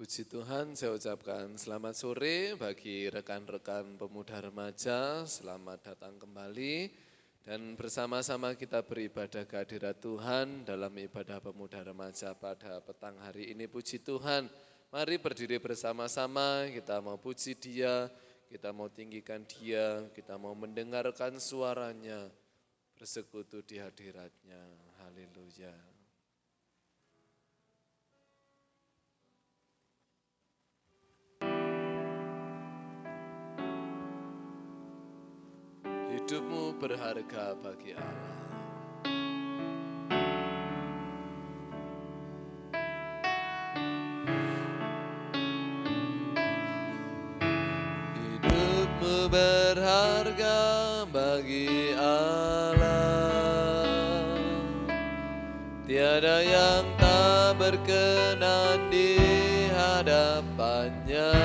Puji Tuhan, saya ucapkan selamat sore bagi rekan-rekan pemuda remaja, selamat datang kembali. Dan bersama-sama kita beribadah kehadirat Tuhan dalam ibadah pemuda remaja pada petang hari ini. Puji Tuhan, mari berdiri bersama-sama, kita mau puji Dia, kita mau tinggikan Dia, kita mau mendengarkan suaranya, bersekutu di hadiratnya. Haleluya. Hidupmu berharga bagi Allah. Hidupmu berharga bagi Allah. Tiada yang tak berkenan di hadapannya.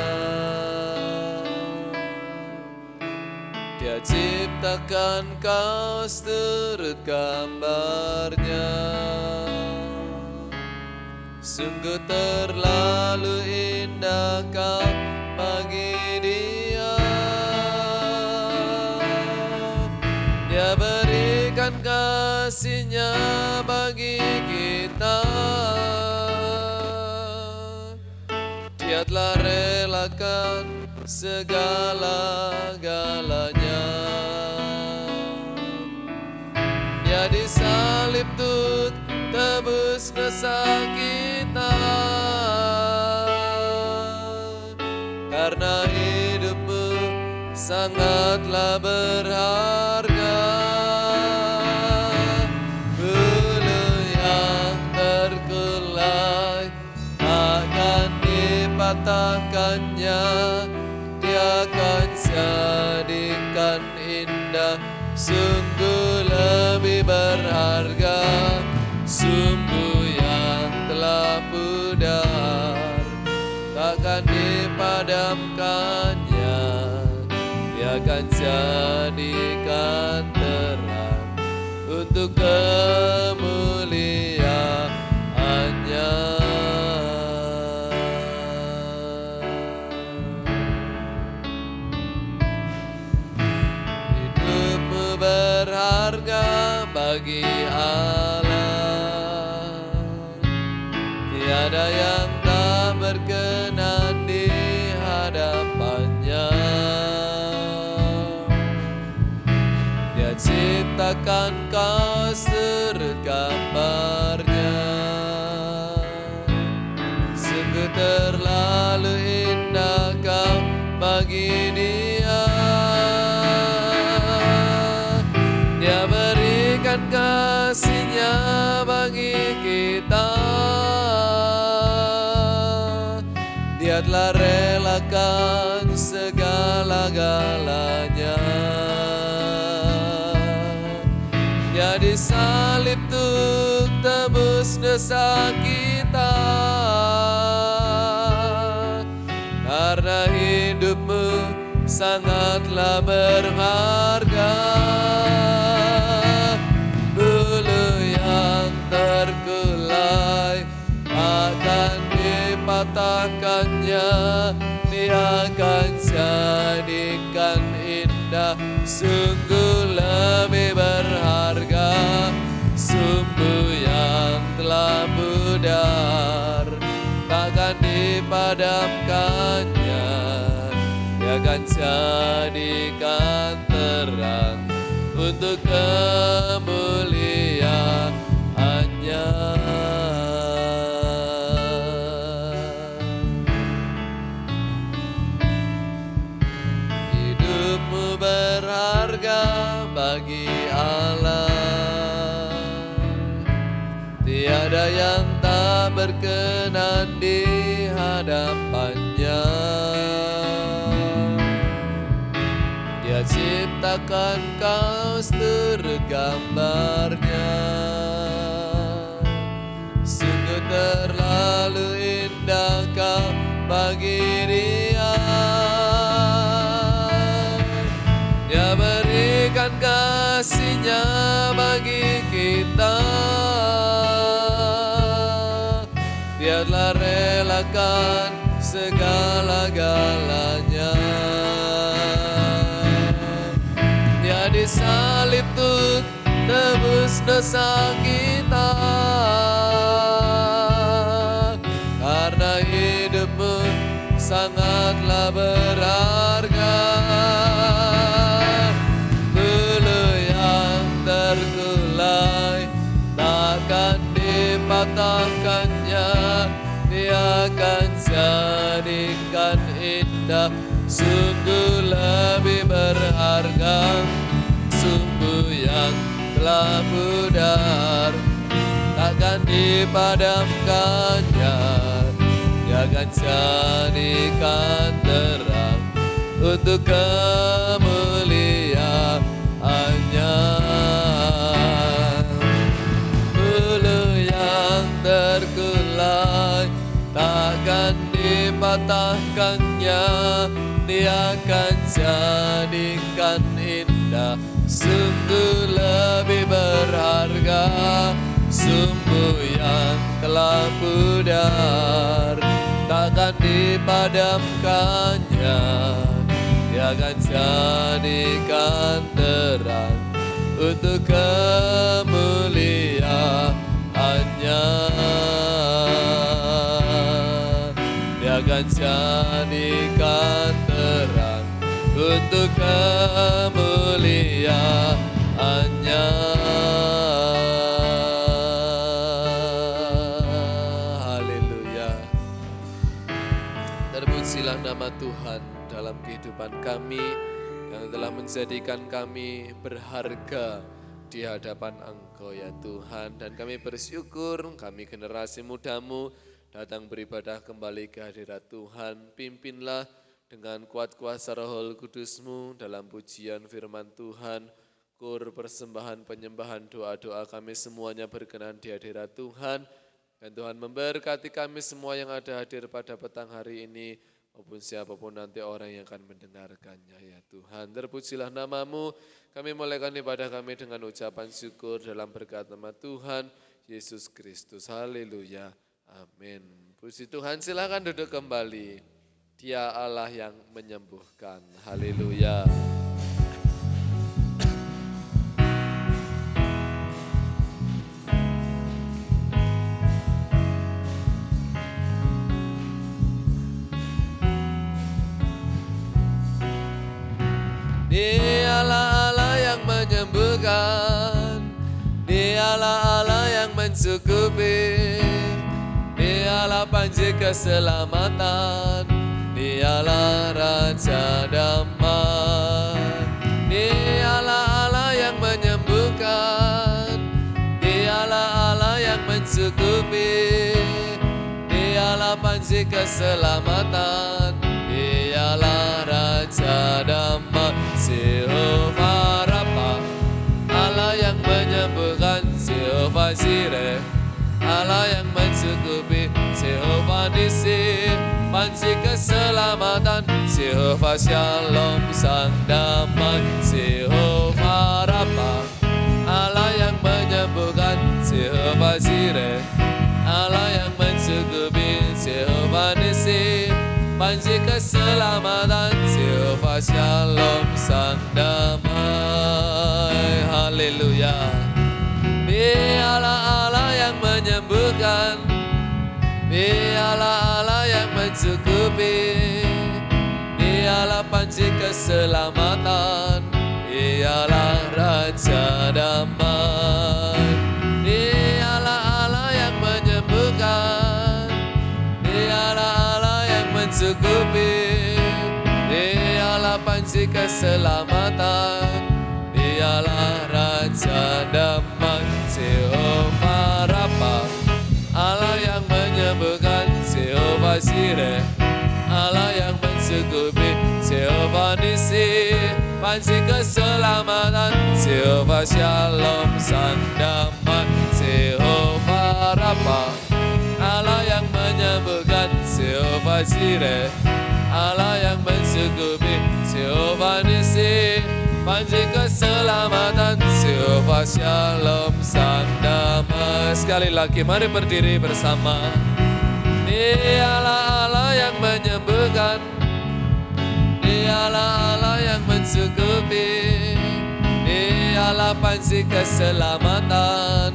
Dia ciptakan kau seturut gambarnya. Sungguh terlalu indah kau bagi Dia. Dia berikan kasih-Nya bagi kita. Dia telah relakan segala-galanya. Dia disalib untuk tebus dosa kita. Karena hidupmu sangatlah berharga. Bulu yang terkulai akan dipatahkannya. Dia akan jadikan indah, sungguh lebih berharga. Sumbu yang telah pudar takkan dipadamkannya. Dia akan jadikan terang untuk kemuliaannya. Berharga bagi Allah. Tiada yang tak berkenan di hadapannya. Dia ciptakan kau seturut gambarnya. Sungguh terlalu indah kau bagi Dia. Dia berikan kasih-Nya bagi kita. Dia telah relakan segala-galanya. Dia disalib untuk tebus dosa kita. Karena hidupmu sangatlah berharga. Bulu yang terkulai akan dipatahkannya. Dia akan jadikan indah, sungguh lebih berharga. Sumbu yang telah pudar takkan dipadamkannya. Dia akan jadikan terang untuk kemuliaannya. Hidupmu berharga bagi Allah. Tiada yang tak berkenan di hadapannya. Dia ciptakan kau seturut gambarnya. Sungguh terlalu indah kau bagi Dia. Dia berikan kasih-Nya bagi kita. Dia telah relakan segala-galanya. Dia disalib tuh tebus dosa kita, karena hidupmu sangatlah berharga. Bulu yang terkulai takkan dipatahkannya, Dia akan jadikan indah. Sungguh lebih berharga sumbu yang telah pudar, takkan dipadamkannya. Dia akan jadikan terang untuk kemuliaannya. Bulu yang terkulai takkan dipatahkannya, Dia akan jadikan indah. Sungguh lebih berharga sumbu yang telah pudar, takkan dipadamkannya. Dia akan jadikan terang untuk kemuliaannya. Dia akan jadikan terang untuk kemuliaannya. Haleluya. Terpujilah nama Tuhan dalam kehidupan kami, yang telah menjadikan kami berharga di hadapan Engkau ya Tuhan. Dan kami bersyukur kami generasi muda-Mu datang beribadah kembali ke hadirat Tuhan. Pimpinlah dengan kuat kuasa Roh Kudus-Mu dalam pujian firman Tuhan, kur persembahan penyembahan doa-doa kami semuanya berkenan di hadirat Tuhan. Dan Tuhan memberkati kami semua yang ada hadir pada petang hari ini, maupun siapapun nanti orang yang akan mendengarkannya ya Tuhan. Terpujilah nama-Mu, kami mulaikan ibadah kami dengan ucapan syukur dalam berkat nama Tuhan Yesus Kristus. Haleluya. Amin. Puji Tuhan, silakan duduk kembali. Dia Allah yang menyembuhkan. Haleluya. Dialah Allah yang menyembuhkan, Dialah Allah yang mencukupi, Dialah panji keselamatan, Dialah Raja damai. Dialah Allah yang menyembuhkan, Dialah Allah yang mencukupi, Dialah panji keselamatan, Dialah Raja damai. Jehovah Rafa, Allah yang menyembuhkan, Jehovah Jireh, Allah yang mencukupi, Jehovah Nissi, panji keselamatan, Jehovah Shalom, sang damai. Jehovah Rafa, Allah yang menyembuhkan, Jehovah Jireh, Allah yang mencukupi, Jehovah Nissi, panji keselamatan, Jehovah Shalom, sang damai. Haleluya. Dialah Allah yang menyembuhkan, Dialah Allah yang mencukupi, Dialah panji keselamatan, Dialah Raja damai. Dialah Allah yang menyembuhkan, Dialah Allah yang mencukupi, Dialah panji keselamatan, Dialah Raja damai. Jehovah Rafa, Allah yang menyembuhkan, Jehovah Jireh, Allah yang mencukupi, Jehovah Nissi, panji keselamatan, Jehovah Shalom, sang damai. Jehovah Rafa, Allah yang menyembuhkan, Jehovah Jireh, Allah yang mencukupi, Jehovah Nissi, panji keselamatan, Jehovah Shalom, sang damai. Sekali lagi mari berdiri bersama. Dialah Allah yang menyembuhkan, menyembuhkan, Dialah Allah yang mencukupi, Dialah panci keselamatan,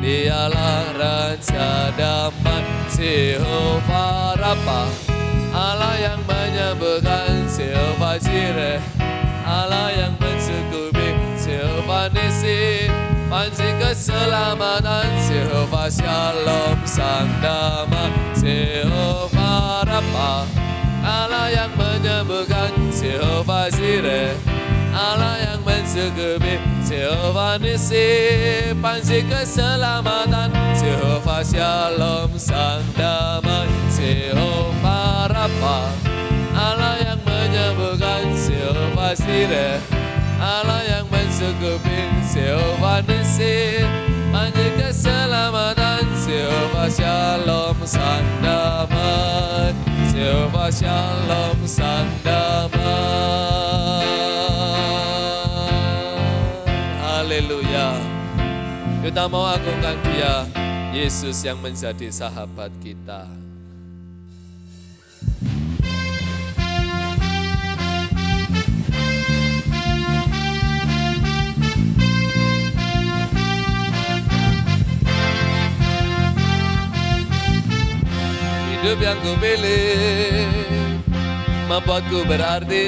Dialah Raja damai, Jehovah Rafa, Allah yang menyembuhkan, Jehovah Jireh, Allah yang mencukupi, Jehovah Nisi, panci keselamatan, Jehovah Shalom, Sang Damai, Jehovah Rafa, Allah yang menyembuhkan, Jehovah Jireh, Allah yang mencukupi, Jehovah Nisi, panci keselamatan, Jehovah Shalom, Sang Damai, Jehovah Rafa, Allah yang menyembuhkan, Jehovah Jireh, Allah yang mencukupi, Jehovah Nisi, panci keselamatan, Jehovah Shalom, Sang Damai, Jehovah Shalom, Sang Damai. Haleluya. Kita mau agungkan Dia, Yesus yang menjadi sahabat kita. Hidup yang ku pilih membuatku berarti,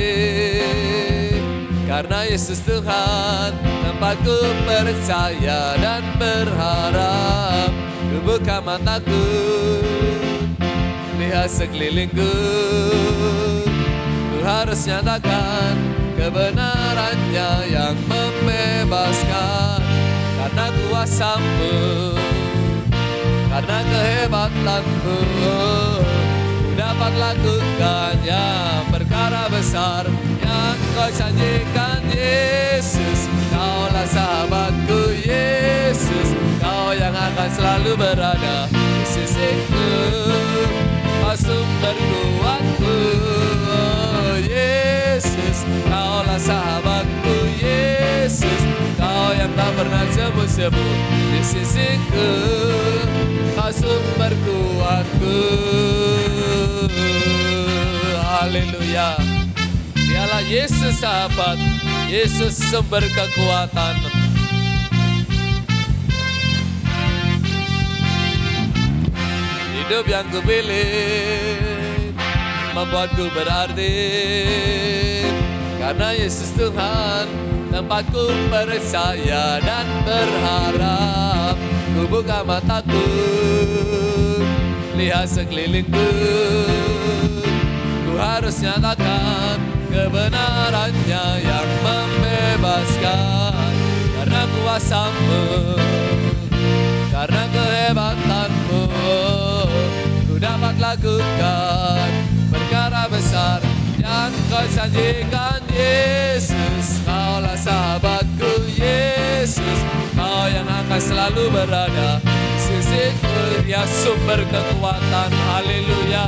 karena Yesus Tuhan tempatku percaya dan berharap. Ku buka mataku, lihat sekelilingku, ku harus nyatakan kebenarannya yang membebaskan. Karena kuasa-Mu, karena kehebatanmu, ku dapat lakukannya perkara besar yang Kau janjikan. Yesus, Kaulah sahabatku. Yesus, Kau yang akan selalu berada di sisiku, Kau sumber kuatku. Yesus, Kaulah sahabatku. Yesus, Kau yang tak pernah jemu-jemu di sisiku, Kau sumber kuatku. Haleluya. Dialah Yesus sahabat, Yesus sumber kekuatan. Hidup yang kupilih membuatku berarti, karena Yesus Tuhan tempatku percaya dan berharap. Ku buka mataku, lihat sekelilingku, ku harus nyatakan kebenarannya yang membebaskan. Karena kuasa-Mu, karena kehebatanmu, ku dapat lakukan perkara besar yang Kau janjikan. Yesus, Kaulah sahabatku. Yesus, Kau yang akan selalu berada di sisiku, ya sumber kekuatan. Haleluya.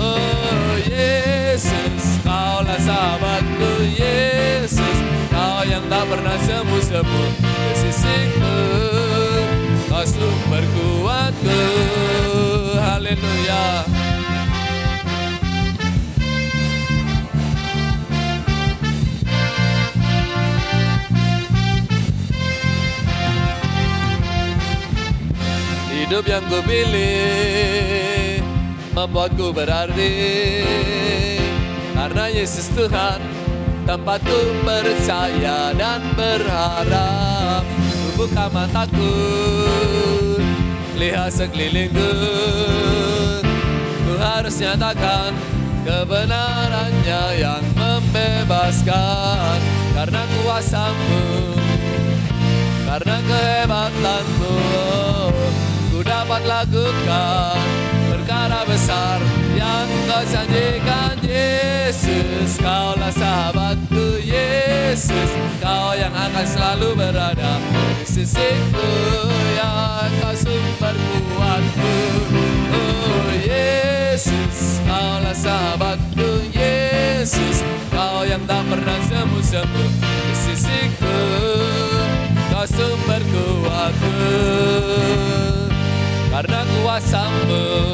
Oh Yesus, Kaulah sahabatku. Yesus, Kau yang tak pernah semu-semu di sisiku, Kau sumber kuatku. Haleluya. Hidup yang ku pilih membuatku berarti, karena Yesus Tuhan tempatku percaya dan berharap. Ku buka mataku, lihat sekelilingku, ku harus nyatakan kebenarannya yang membebaskan. Karena kuasa-Mu, karena kehebatanmu, ku dapat lakukan perkara besar yang Kau janjikan. Yesus, Kaulah sahabatku. Yesus, Kau yang akan selalu berada di sisiku, ya Kau sumber kuatku. Oh Yesus, Kaulah sahabatku. Yesus, Kau yang tak pernah semu-semu di sisiku, Kau sumber kuatku. Karena kuasa-Mu,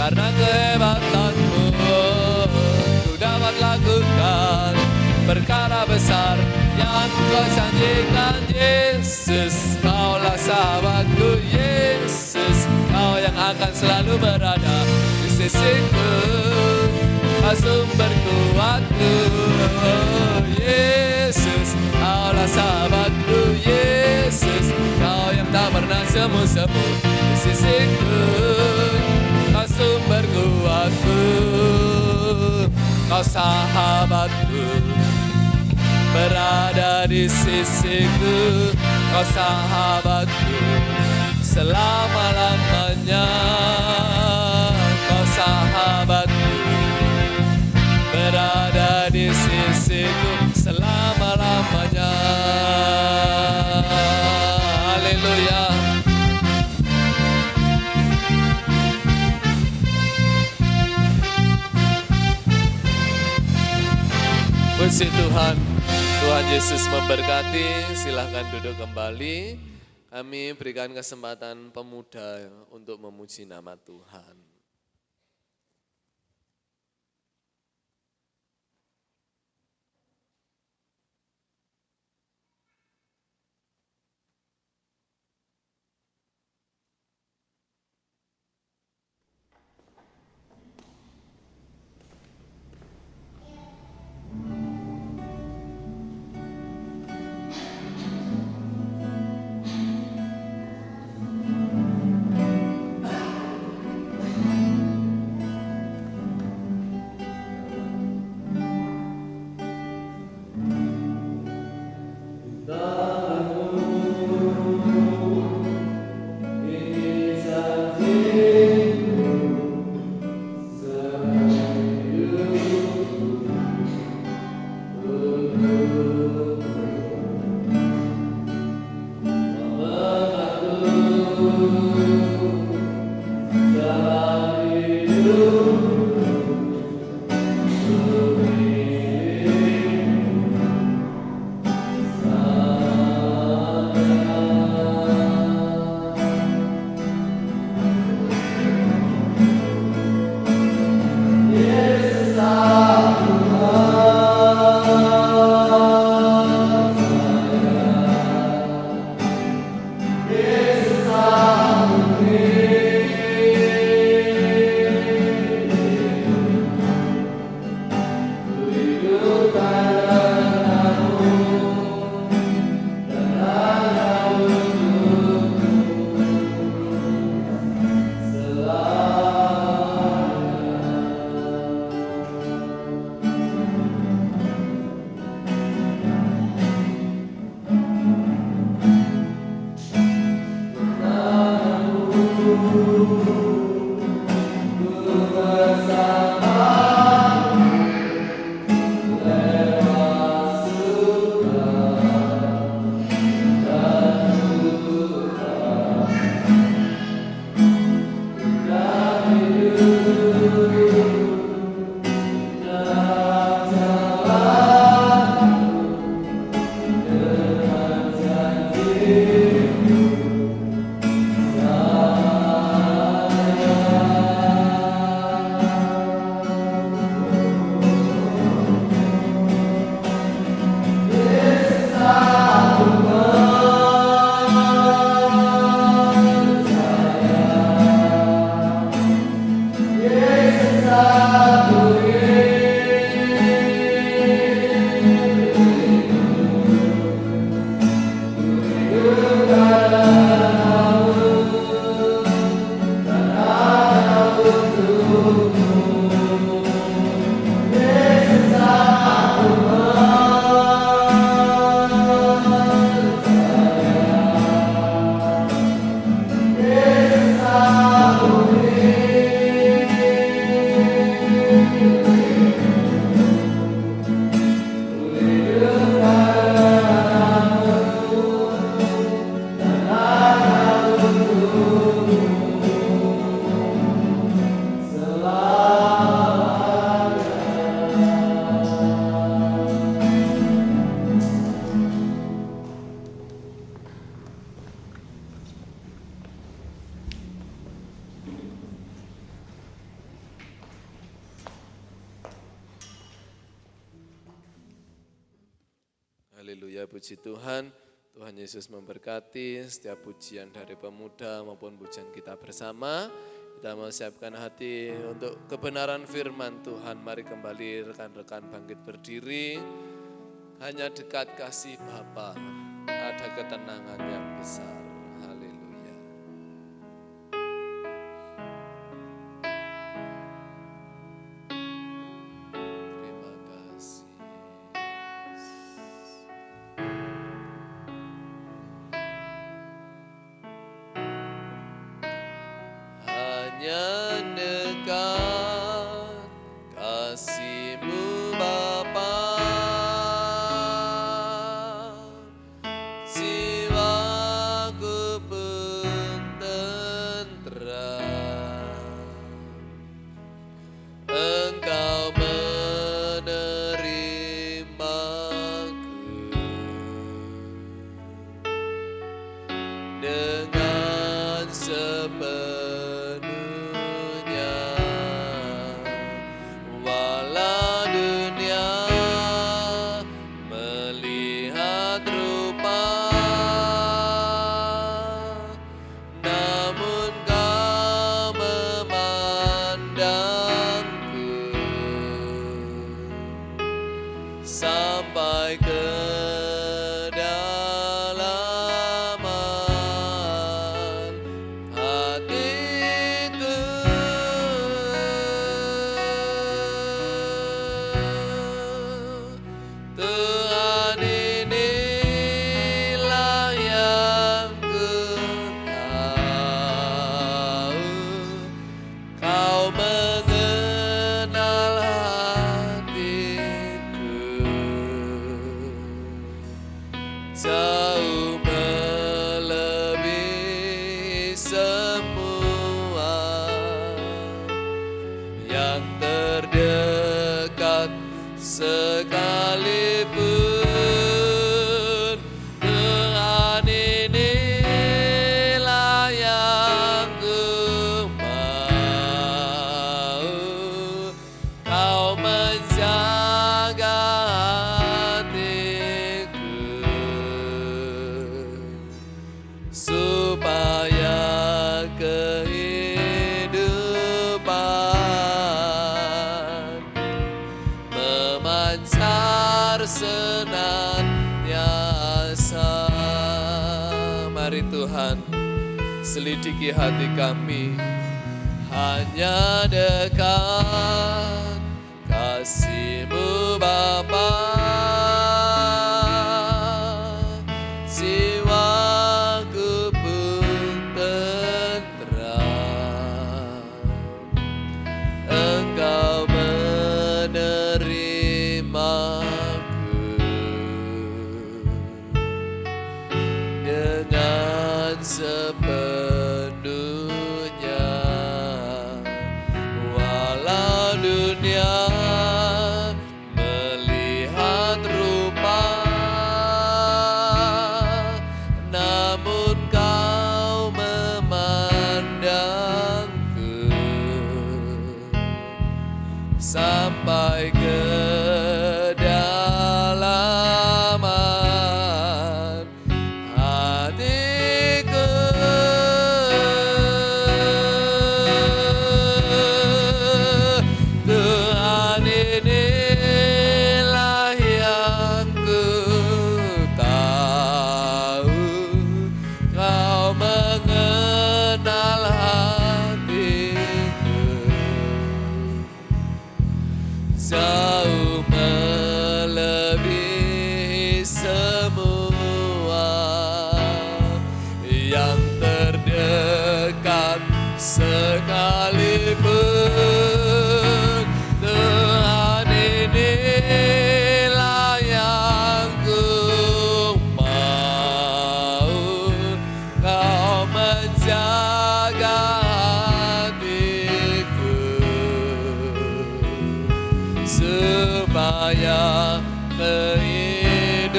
karena kehebatanmu, besar yang kau janjikan. Yesus, kaulah sahabatku. Yesus, kau yang akan selalu berada di sisiku, sumber kuatku. Yesus, kaulah sahabatku. Yesus, kau yang tak pernah semu-semu di sisiku, kau sumber kuatku. Kau sahabatku, berada di sisiku. Kau sahabatku selama-lamanya. Kau sahabatku, berada di sisiku selama-lamanya. Haleluya. Puji Tuhan. Tuhan Yesus memberkati. Silahkan duduk kembali. Kami berikan kesempatan pemuda untuk memuji nama Tuhan. Haleluya, puji Tuhan. Tuhan Yesus memberkati setiap pujian dari pemuda maupun pujian kita bersama. Kita mau siapkan hati untuk kebenaran firman Tuhan. Mari kembali rekan-rekan bangkit berdiri. Hanya dekat kasih Bapa ada ketenangan yang besar. Haleluya. Terima kasih. Hanya dekat kasih-Mu Bapa, jiwaku pun tentram. Engkau menerimaku dengan sepenuhnya, walau dunia melihat rupa, namun Kau memandangku sampai ke kedalaman hatiku. Tuhan, inilah yang ku tahu, Kau mengenal hatiku, jauh melebihi semua yang terdekat sekalipun. Tuhan, inilah yang ku mau, Kau menjaga hatiku supaya kehidupan memancar senantiasa. Mari Tuhan, selidiki hati kami. Hanya dekat kasih-Mu Bapa, jiwaku pun tentram. Engkau menerimaku dengan sepenuhnya, walau dunia melihat rupa, namun Kau memandangku sampai kedalaman hatiku. Tuhan, inilah yang ku tahu, Kau mengenal hatiku, jauh melebihi semua yang terdekat sekalipun. Tuhan, inilah yang ku mau, Kau menjaga hatiku supaya kehidupan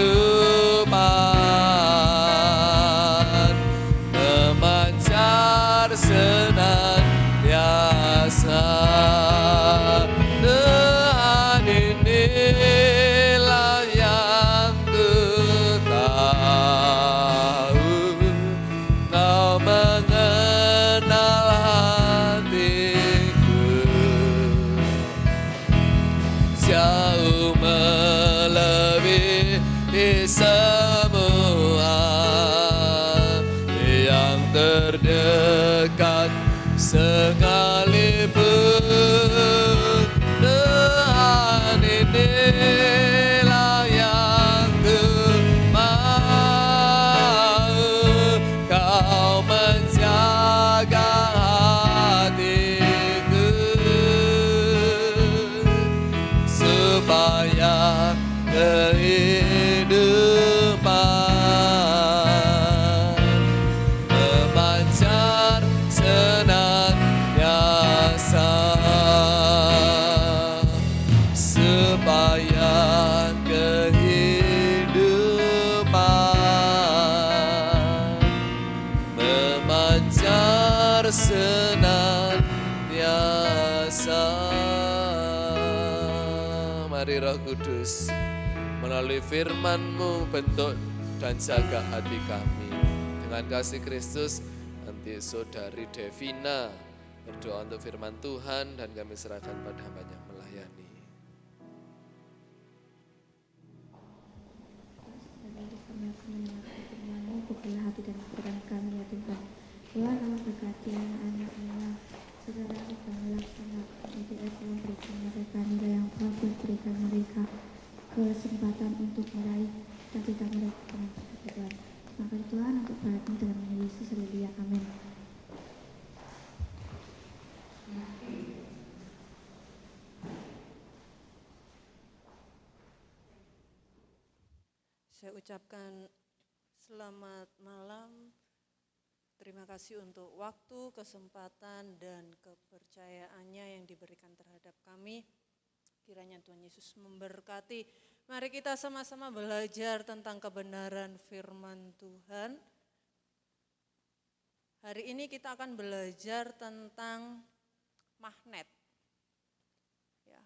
memancar senantiasa. semua yang terdekat sekalipun. Tuhan inilah yang ku mau, Kau menjaga hatiku supaya kehidupan memancar senantiasa, supaya kehidupan memancar senantiasa. Mari Roh Kudus melalui firman-Mu bentuk dan jaga hati kami. Dengan kasih Kristus, nanti Saudari Devina berdoa untuk firman Tuhan dan kami serahkan pada hamba yang melayani. Bukalah hati dan pikiran kami ya Tuhan. Tuhan Allah berkati anak-anak saudara kita melaksanakan IDF yang berikan mereka nilai yang bagus, berikan mereka kesempatan untuk meraih cita-cita mereka dengan Tuhan. Maka Tuhan untuk berkati dalam nama Yesus, haleluya, amin. Saya ucapkan selamat malam. Terima kasih untuk waktu, kesempatan, dan kepercayaannya yang diberikan terhadap kami. Kiranya Tuhan Yesus memberkati. Mari kita sama-sama belajar tentang kebenaran firman Tuhan. Hari ini kita akan belajar tentang magnet. Ya,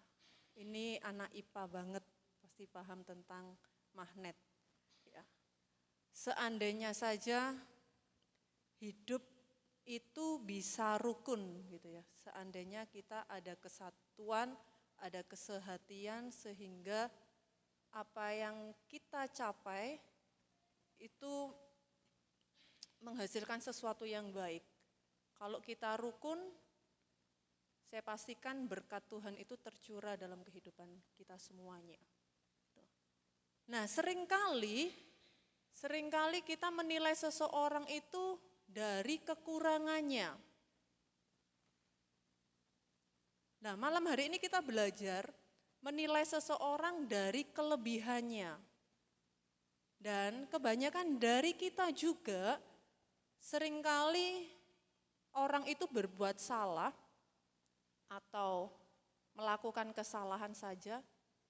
ini anak IPA banget, pasti paham tentang magnet. Ya. Seandainya saja hidup itu bisa rukun gitu ya. Seandainya kita ada kesatuan, ada kesehatian sehingga apa yang kita capai itu menghasilkan sesuatu yang baik. Kalau kita rukun, saya pastikan berkat Tuhan itu tercurah dalam kehidupan kita semuanya. Nah, seringkali kita menilai seseorang itu dari kekurangannya. Nah, malam hari ini kita belajar menilai seseorang dari kelebihannya. Dan kebanyakan dari kita juga seringkali orang itu berbuat salah atau melakukan kesalahan saja,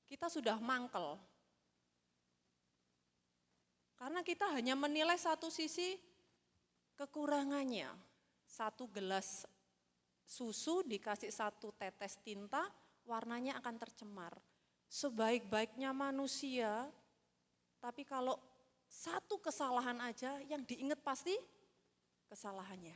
kita sudah mangkel. Karena kita hanya menilai satu sisi kekurangannya. Satu gelas susu dikasih satu tetes tinta, warnanya akan tercemar. Sebaik-baiknya manusia, tapi kalau satu kesalahan aja yang diingat pasti kesalahannya.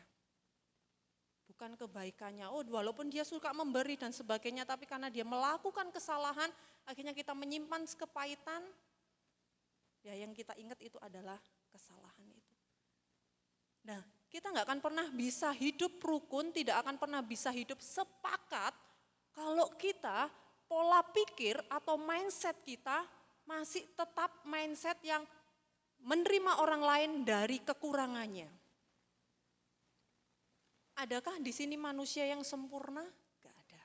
Bukan kebaikannya. Oh, walaupun dia suka memberi dan sebagainya, tapi karena dia melakukan kesalahan, akhirnya kita menyimpan kepahitan. Ya, yang kita ingat itu adalah kesalahan itu. Nah, kita nggak akan pernah bisa hidup rukun, tidak akan pernah bisa hidup sepakat kalau kita pola pikir atau mindset kita masih tetap mindset yang menerima orang lain dari kekurangannya. Adakah di sini manusia yang sempurna? Gak ada.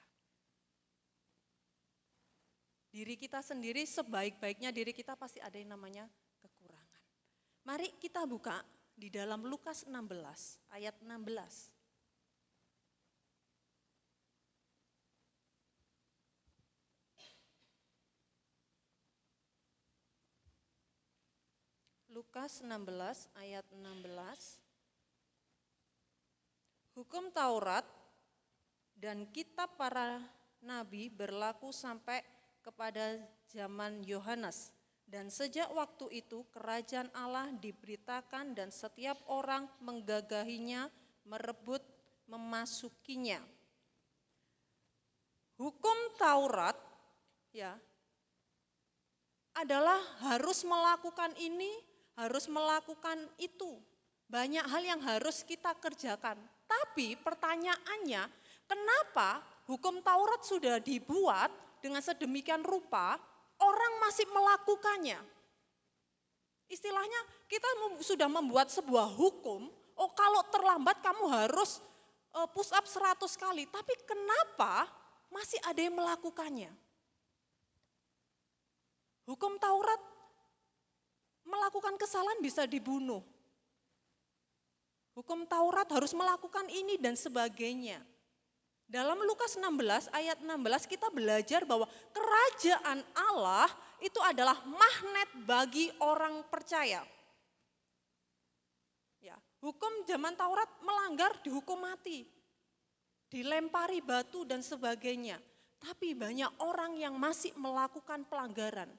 Diri kita sendiri, sebaik-baiknya diri kita pasti ada yang namanya kekurangan. Mari kita buka di dalam Lukas 16, ayat 16. Lukas 16, ayat 16. Hukum Taurat dan kitab para nabi berlaku sampai kepada zaman Yohanes. Dan sejak waktu itu kerajaan Allah diberitakan dan setiap orang menggagahinya, merebut, memasukinya. Hukum Taurat ya adalah harus melakukan ini, harus melakukan itu. Banyak hal yang harus kita kerjakan. Tapi pertanyaannya, kenapa hukum Taurat sudah dibuat dengan sedemikian rupa, orang masih melakukannya? Istilahnya kita sudah membuat sebuah hukum, oh kalau terlambat kamu harus push up 100 kali. Tapi kenapa masih ada yang melakukannya? Hukum Taurat melakukan kesalahan bisa dibunuh. Hukum Taurat harus melakukan ini dan sebagainya. Dalam Lukas 16 ayat 16 kita belajar bahwa kerajaan Allah itu adalah magnet bagi orang percaya. Ya, hukum zaman Taurat melanggar dihukum mati, dilempari batu dan sebagainya. Tapi banyak orang yang masih melakukan pelanggaran.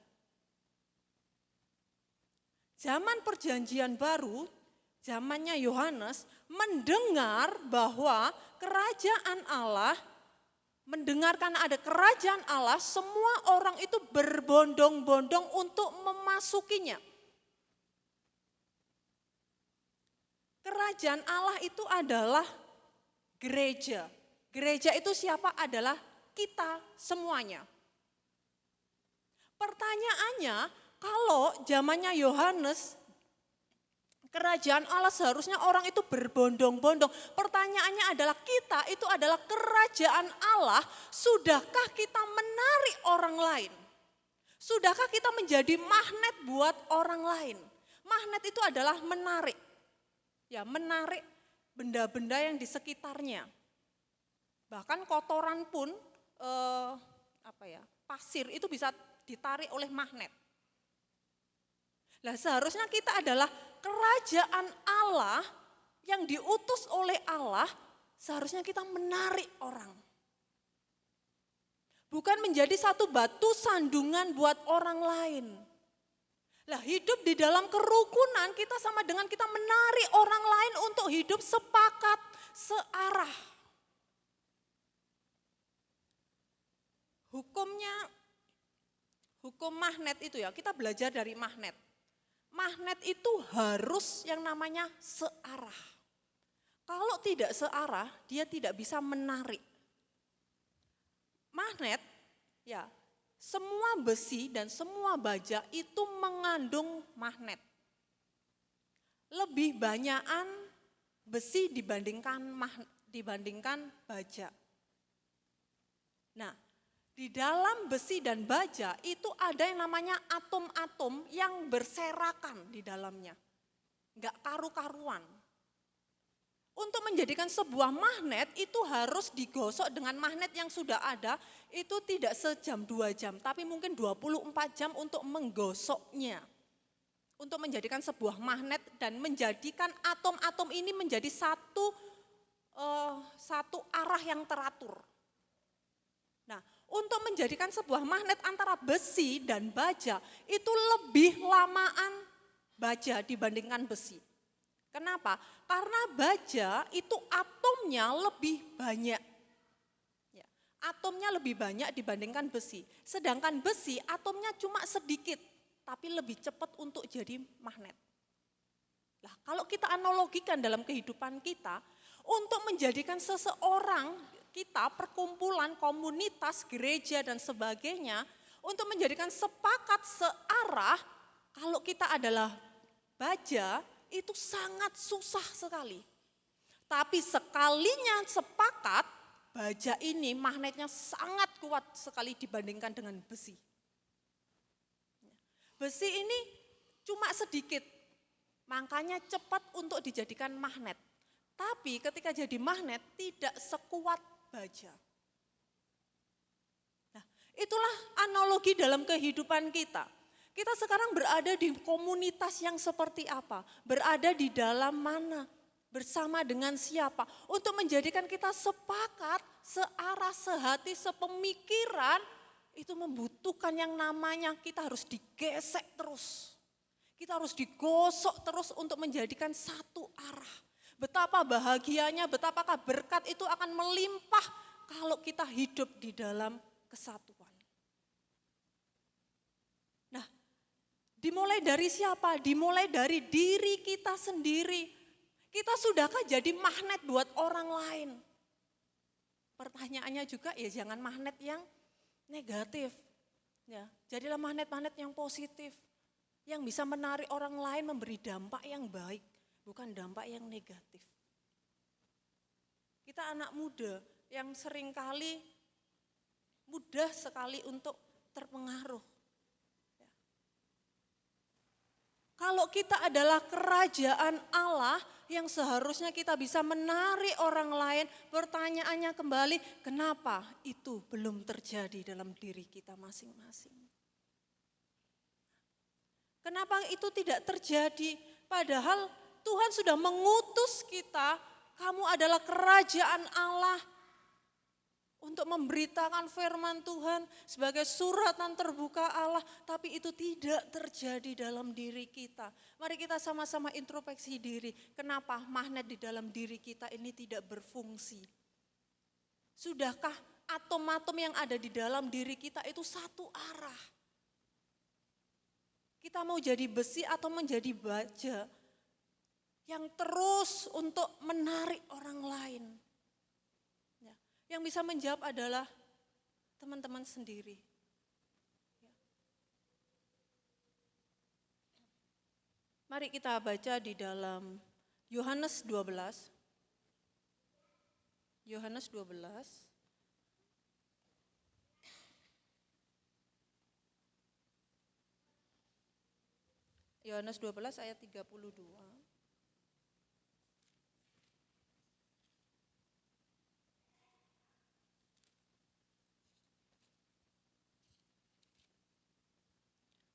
Zaman Perjanjian Baru, zamannya Yohanes, mendengar bahwa kerajaan Allah, mendengarkan ada kerajaan Allah, semua orang itu berbondong-bondong untuk memasukinya. Kerajaan Allah itu adalah gereja. Gereja itu siapa? Adalah kita semuanya. Pertanyaannya, kalau zamannya Yohanes, kerajaan Allah seharusnya orang itu berbondong-bondong. Pertanyaannya adalah kita itu adalah kerajaan Allah, sudahkah kita menarik orang lain? Sudahkah kita menjadi magnet buat orang lain? Magnet itu adalah menarik. Ya, menarik benda-benda yang di sekitarnya. Bahkan kotoran pun pasir itu bisa ditarik oleh magnet. Nah, seharusnya kita adalah kerajaan Allah yang diutus oleh Allah, seharusnya kita menarik orang. Bukan menjadi satu batu sandungan buat orang lain. Lah, hidup di dalam kerukunan kita sama dengan kita menarik orang lain untuk hidup sepakat, searah. Hukum magnet itu ya, kita belajar dari magnet. Magnet itu harus yang namanya searah. Kalau tidak searah, dia tidak bisa menarik. Magnet, ya, semua besi dan semua baja itu mengandung magnet. Lebih banyakan besi dibandingkan baja. Nah, di dalam besi dan baja itu ada yang namanya atom-atom yang berserakan di dalamnya. Enggak karu-karuan. Untuk menjadikan sebuah magnet itu harus digosok dengan magnet yang sudah ada, itu tidak sejam 2 jam, tapi mungkin 24 jam untuk menggosoknya. Untuk menjadikan sebuah magnet dan menjadikan atom-atom ini menjadi satu arah yang teratur. Nah, untuk menjadikan sebuah magnet antara besi dan baja itu lebih lamaan baja dibandingkan besi. Kenapa? Karena baja itu atomnya lebih banyak. Ya, atomnya lebih banyak dibandingkan besi. Sedangkan besi atomnya cuma sedikit, tapi lebih cepat untuk jadi magnet. Nah, kalau kita analogikan dalam kehidupan kita, untuk menjadikan seseorang, kita perkumpulan, komunitas, gereja dan sebagainya, untuk menjadikan sepakat searah, kalau kita adalah baja, itu sangat susah sekali. Tapi sekalinya sepakat, baja ini magnetnya sangat kuat sekali dibandingkan dengan besi. Besi ini cuma sedikit, makanya cepat untuk dijadikan magnet. Tapi ketika jadi magnet tidak sekuat baja. Nah, itulah analogi dalam kehidupan kita. Kita sekarang berada di komunitas yang seperti apa? Berada di dalam mana? Bersama dengan siapa? Untuk menjadikan kita sepakat, searah, sehati, sepemikiran, itu membutuhkan yang namanya kita harus digesek terus. Kita harus digosok terus untuk menjadikan satu arah. Betapa bahagianya, betapakah berkat itu akan melimpah kalau kita hidup di dalam kesatuan. Nah, Dimulai dari siapa? Dimulai dari diri kita sendiri. Kita sudahkah jadi magnet buat orang lain? Pertanyaannya juga ya jangan magnet yang negatif. Ya, jadilah magnet-magnet yang positif. Yang bisa menarik orang lain memberi dampak yang baik, bukan dampak yang negatif. Kita anak muda yang seringkali mudah sekali untuk terpengaruh. Ya. Kalau kita adalah kerajaan Allah yang seharusnya kita bisa menarik orang lain, pertanyaannya kembali, kenapa itu belum terjadi dalam diri kita masing-masing? Kenapa itu tidak terjadi? Padahal Tuhan sudah mengutus kita, kamu adalah kerajaan Allah untuk memberitakan firman Tuhan sebagai suratan terbuka Allah, tapi itu tidak terjadi dalam diri kita. Mari kita sama-sama introspeksi diri, kenapa magnet di dalam diri kita ini tidak berfungsi? Sudahkah atom-atom yang ada di dalam diri kita itu satu arah? Kita mau jadi besi atau menjadi baja yang terus untuk menarik orang lain. Ya. Yang bisa menjawab adalah teman-teman sendiri. Ya. Mari kita baca di dalam Yohanes 12. Yohanes 12. Yohanes 12 ayat 32.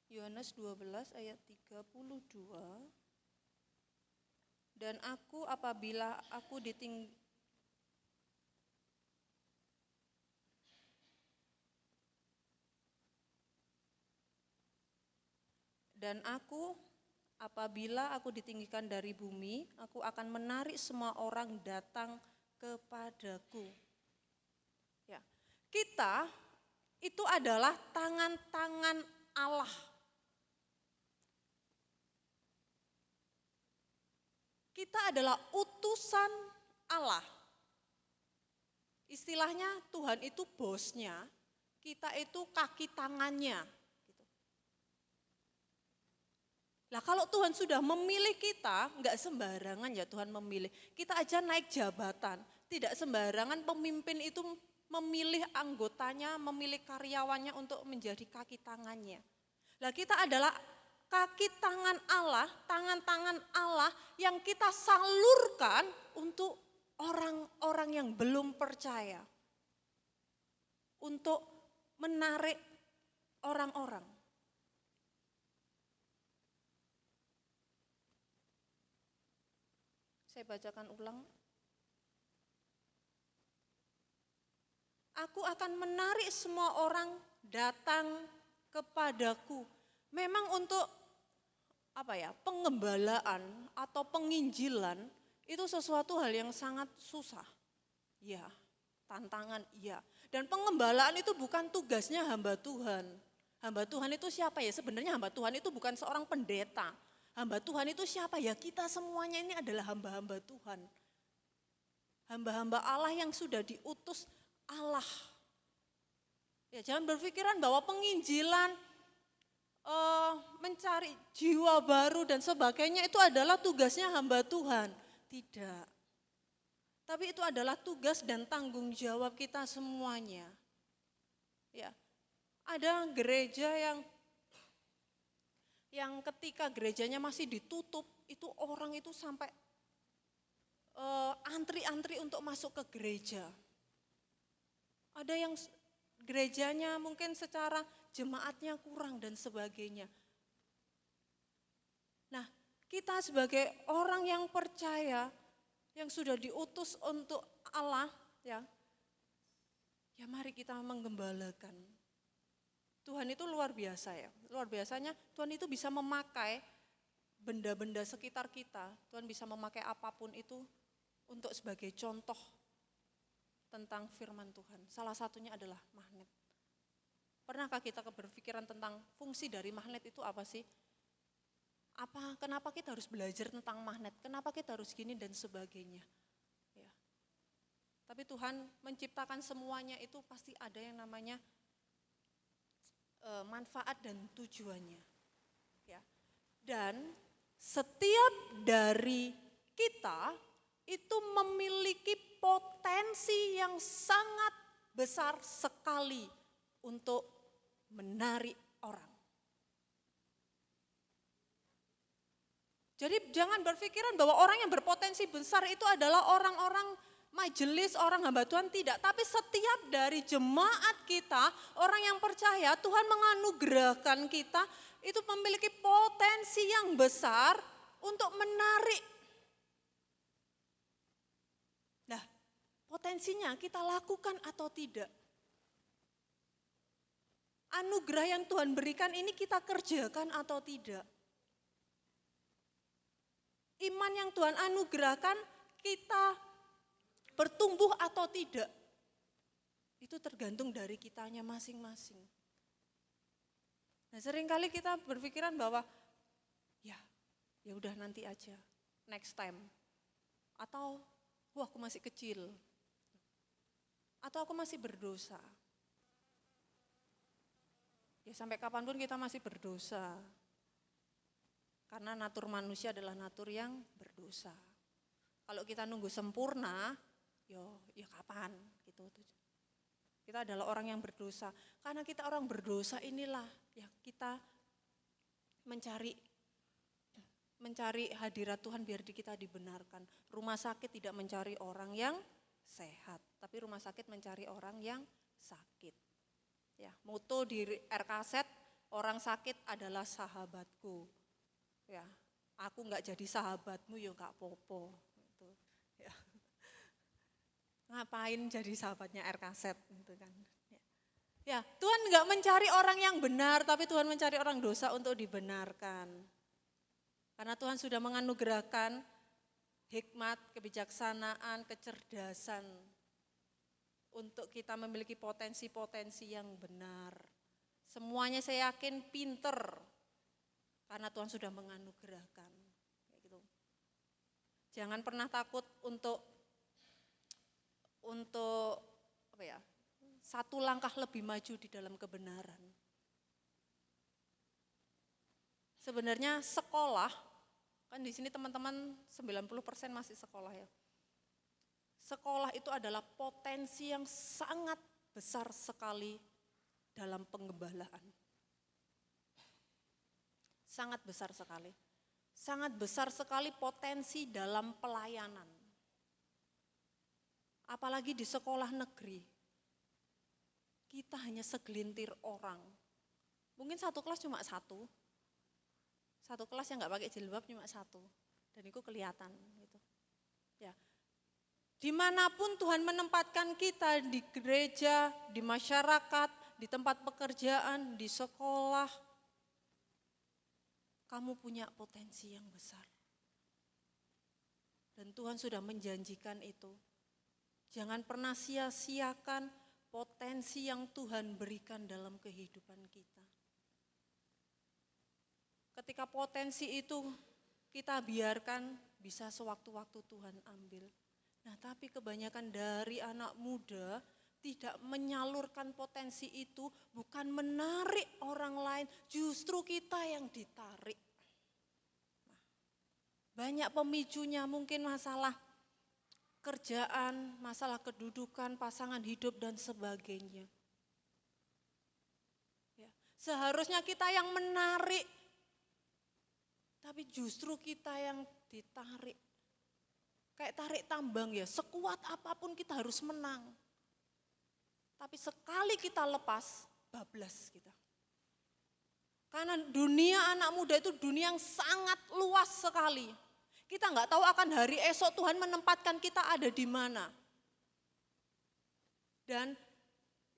Yohanes 12 ayat 32. Dan aku apabila aku apabila aku ditinggikan dari bumi, aku akan menarik semua orang datang kepadaku. Ya. Kita itu adalah tangan-tangan Allah. Kita adalah utusan Allah. Istilahnya Tuhan itu bosnya, kita itu kaki tangannya. Nah kalau Tuhan sudah memilih kita, enggak sembarangan ya Tuhan memilih. Kita aja naik jabatan, tidak sembarangan pemimpin itu memilih anggotanya, memilih karyawannya untuk menjadi kaki tangannya. Nah kita adalah kaki tangan Allah, tangan-tangan Allah yang kita salurkan untuk orang-orang yang belum percaya. Untuk menarik orang-orang. Saya bacakan ulang. Aku akan menarik semua orang datang kepadaku. Memang untuk pengembalaan atau penginjilan itu sesuatu hal yang sangat susah. Ya, tantangan iya. Dan pengembalaan itu bukan tugasnya hamba Tuhan. Hamba Tuhan itu siapa ya? Sebenarnya hamba Tuhan itu bukan seorang pendeta. Hamba Tuhan itu siapa ya? Kita semuanya ini adalah hamba-hamba Tuhan. Hamba-hamba Allah yang sudah diutus Allah. Ya, jangan berpikiran bahwa penginjilan, mencari jiwa baru dan sebagainya itu adalah tugasnya hamba Tuhan. Tidak. Tapi itu adalah tugas dan tanggung jawab kita semuanya. Ya, ada gereja yang ketika gerejanya masih ditutup, itu orang itu sampai antri-antri untuk masuk ke gereja. Ada yang gerejanya mungkin secara jemaatnya kurang dan sebagainya. Nah, kita sebagai orang yang percaya, yang sudah diutus untuk Allah, ya mari kita menggembalakan. Tuhan itu luar biasa ya, luar biasanya Tuhan itu bisa memakai benda-benda sekitar kita, Tuhan bisa memakai apapun itu untuk sebagai contoh tentang firman Tuhan. Salah satunya adalah magnet. Pernahkah kita berpikiran tentang fungsi dari magnet itu apa sih? Kenapa kita harus belajar tentang magnet? Kenapa kita harus gini dan sebagainya? Ya. Tapi Tuhan menciptakan semuanya itu pasti ada yang namanya manfaat dan tujuannya. Ya. Dan setiap dari kita itu memiliki potensi yang sangat besar sekali untuk menarik orang. Jadi jangan berpikiran bahwa orang yang berpotensi besar itu adalah orang-orang majelis, orang hamba Tuhan, tidak. Tapi setiap dari jemaat kita, orang yang percaya, Tuhan menganugerahkan kita, itu memiliki potensi yang besar untuk menarik. Nah, potensinya kita lakukan atau tidak? Anugerah yang Tuhan berikan ini kita kerjakan atau tidak? Iman yang Tuhan anugerahkan kita bertumbuh atau tidak? Itu tergantung dari kitanya masing-masing. Nah, seringkali kita berpikiran bahwa ya udah nanti aja, next time. Atau wah, aku masih kecil. Atau aku masih berdosa. Ya sampai kapanpun kita masih berdosa. Karena natur manusia adalah natur yang berdosa. Kalau kita nunggu sempurna, ya kapan gitu. Kita adalah orang yang berdosa. Karena kita orang berdosa inilah ya kita mencari hadirat Tuhan biar kita dibenarkan. Rumah sakit tidak mencari orang yang sehat, tapi rumah sakit mencari orang yang sakit. Ya, moto di RKZ, orang sakit adalah sahabatku. Ya, aku enggak jadi sahabatmu ya enggak popo. Gitu. Ya. Ngapain jadi sahabatnya RKZ gitu kan. Ya, Tuhan enggak mencari orang yang benar, tapi Tuhan mencari orang dosa untuk dibenarkan. Karena Tuhan sudah menganugerahkan hikmat, kebijaksanaan, kecerdasan untuk kita memiliki potensi-potensi yang benar. Semuanya saya yakin pinter, karena Tuhan sudah menganugerahkan. Gitu. Jangan pernah takut untuk satu langkah lebih maju di dalam kebenaran. Sebenarnya sekolah, kan di sini teman-teman 90% masih sekolah ya. Sekolah itu adalah potensi yang sangat besar sekali dalam pengembalaan. Sangat besar sekali. Sangat besar sekali potensi dalam pelayanan. Apalagi di sekolah negeri. Kita hanya segelintir orang. Mungkin satu kelas cuma satu. Satu kelas yang nggak pakai jilbab cuma satu. Dan itu kelihatan gitu. Ya. Dimanapun Tuhan menempatkan kita, di gereja, di masyarakat, di tempat pekerjaan, di sekolah, kamu punya potensi yang besar. Dan Tuhan sudah menjanjikan itu. Jangan pernah sia-siakan potensi yang Tuhan berikan dalam kehidupan kita. Ketika potensi itu kita biarkan, bisa sewaktu-waktu Tuhan ambil. Nah, tapi kebanyakan dari anak muda tidak menyalurkan potensi itu, bukan menarik orang lain, justru kita yang ditarik. Nah, banyak pemicunya, mungkin masalah kerjaan, masalah kedudukan, pasangan hidup, dan sebagainya. Ya, seharusnya kita yang menarik, tapi justru kita yang ditarik. Kayak tarik tambang ya, sekuat apapun kita harus menang. Tapi sekali kita lepas, bablas kita. Karena dunia anak muda itu dunia yang sangat luas sekali. Kita nggak tahu akan hari esok Tuhan menempatkan kita ada di mana. Dan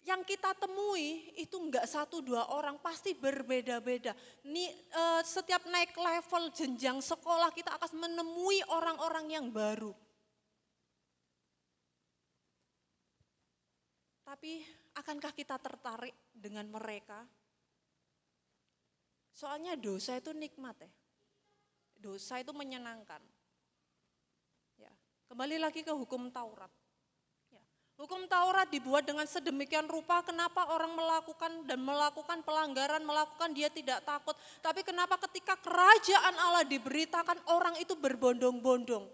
yang kita temui itu enggak satu dua orang, pasti berbeda-beda. Setiap naik level jenjang sekolah kita akan menemui orang-orang yang baru. Tapi akankah kita tertarik dengan mereka? Soalnya dosa itu nikmat ya. dosa itu menyenangkan. Ya, kembali lagi ke hukum Taurat. Ya, hukum Taurat dibuat dengan sedemikian rupa, kenapa orang melakukan pelanggaran, melakukan dia tidak takut. Tapi kenapa ketika kerajaan Allah diberitakan, orang itu berbondong-bondong.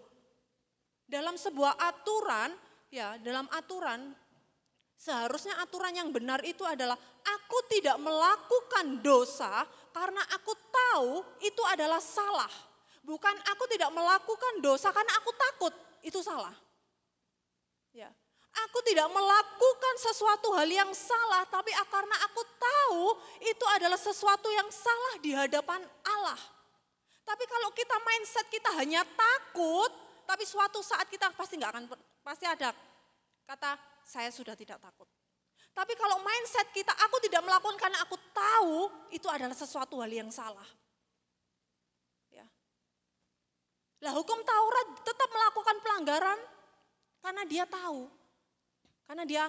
Dalam sebuah aturan, ya dalam aturan, seharusnya aturan yang benar itu adalah aku tidak melakukan dosa karena aku tahu itu adalah salah. Bukan aku tidak melakukan dosa karena aku takut, itu salah. Ya. Aku tidak melakukan sesuatu hal yang salah, tapi karena aku tahu itu adalah sesuatu yang salah di hadapan Allah. Tapi kalau kita mindset kita hanya takut, tapi suatu saat kita pasti ada kata saya sudah tidak takut. Tapi kalau mindset kita aku tidak melakukan karena aku tahu itu adalah sesuatu hal yang salah. Ya. Lah hukum Taurat tetap melakukan pelanggaran karena dia tahu. Karena dia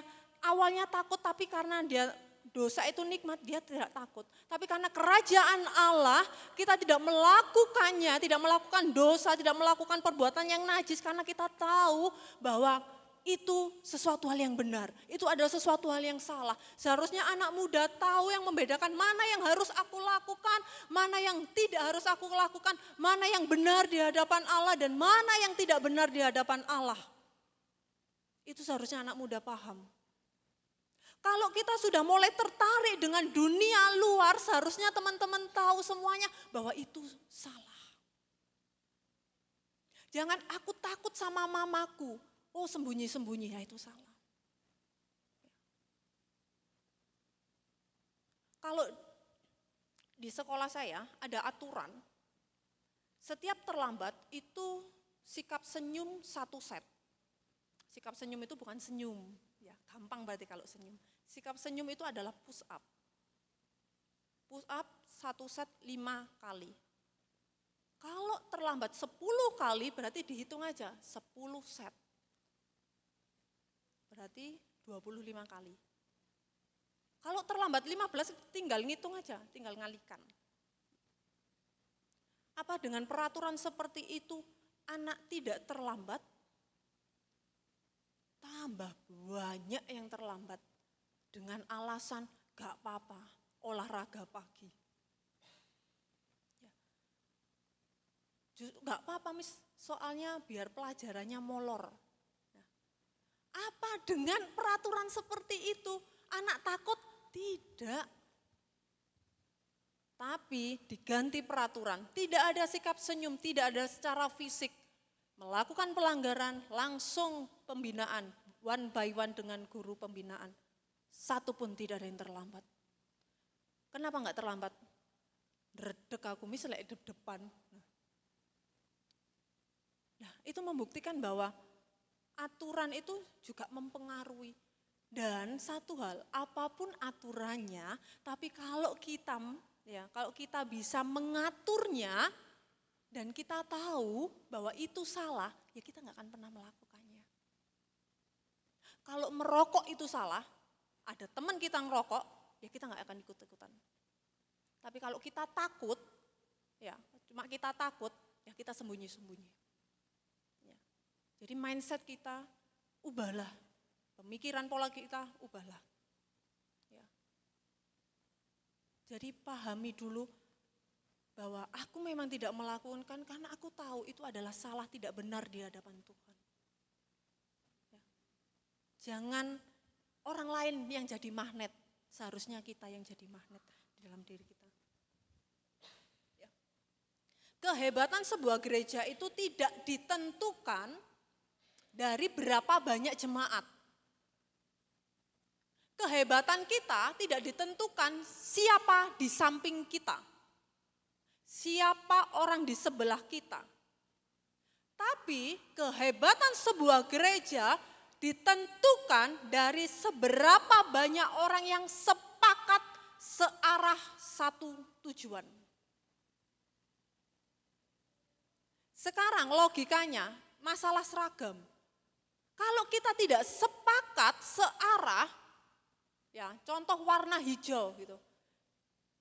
awalnya takut tapi karena dia dosa itu nikmat dia tidak takut. Tapi karena kerajaan Allah kita tidak melakukannya, tidak melakukan dosa, tidak melakukan perbuatan yang najis karena kita tahu bahwa itu sesuatu hal yang benar, itu adalah sesuatu hal yang salah. Seharusnya anak muda tahu yang membedakan mana yang harus aku lakukan, mana yang tidak harus aku lakukan, mana yang benar di hadapan Allah dan mana yang tidak benar di hadapan Allah. Itu seharusnya anak muda paham. Kalau kita sudah mulai tertarik dengan dunia luar, seharusnya teman-teman tahu semuanya bahwa itu salah. Jangan aku takut sama mamaku. Oh sembunyi-sembunyi, ya itu salah. Kalau di sekolah saya ada aturan, setiap terlambat itu sikap senyum 1 set. Sikap senyum itu bukan senyum, ya gampang berarti kalau senyum. Sikap senyum itu adalah push up. Push up 1 set 5 kali. Kalau terlambat 10 kali berarti dihitung aja 10 set. Berarti 25 kali. Kalau terlambat 15 tinggal ngitung aja, tinggal ngalikan. Apa dengan peraturan seperti itu anak tidak terlambat? Tambah banyak yang terlambat dengan alasan gak apa-apa, olahraga pagi. Gak apa-apa mis, soalnya biar pelajarannya molor. Apa dengan peraturan seperti itu? Anak takut? Tidak. Tapi diganti peraturan, tidak ada sikap senyum, tidak ada secara fisik. Melakukan pelanggaran, langsung pembinaan, one by one dengan guru pembinaan. Satu pun tidak ada yang terlambat. Kenapa enggak terlambat? Redek aku misalnya di depan. Nah, itu membuktikan bahwa aturan itu juga mempengaruhi. Dan satu hal, apapun aturannya, tapi kalau kita bisa mengaturnya dan kita tahu bahwa itu salah, ya kita nggak akan pernah melakukannya. Kalau merokok itu salah, ada teman kita ngerokok, ya kita nggak akan ikut-ikutan. Tapi kalau kita takut, ya cuma kita takut, ya kita sembunyi-sembunyi. Jadi mindset kita ubahlah, pemikiran pola kita ubahlah. Ya. Jadi pahami dulu bahwa aku memang tidak melakukan karena aku tahu itu adalah salah, tidak benar di hadapan Tuhan. Ya. Jangan orang lain yang jadi magnet, seharusnya kita yang jadi magnet di dalam diri kita. Ya. Kehebatan sebuah gereja itu tidak ditentukan dari berapa banyak jemaat. Kehebatan kita tidak ditentukan siapa di samping kita. Siapa orang di sebelah kita. Tapi kehebatan sebuah gereja ditentukan dari seberapa banyak orang yang sepakat searah satu tujuan. Sekarang logikanya masalah seragam. Kalau kita tidak sepakat searah, ya contoh warna hijau gitu.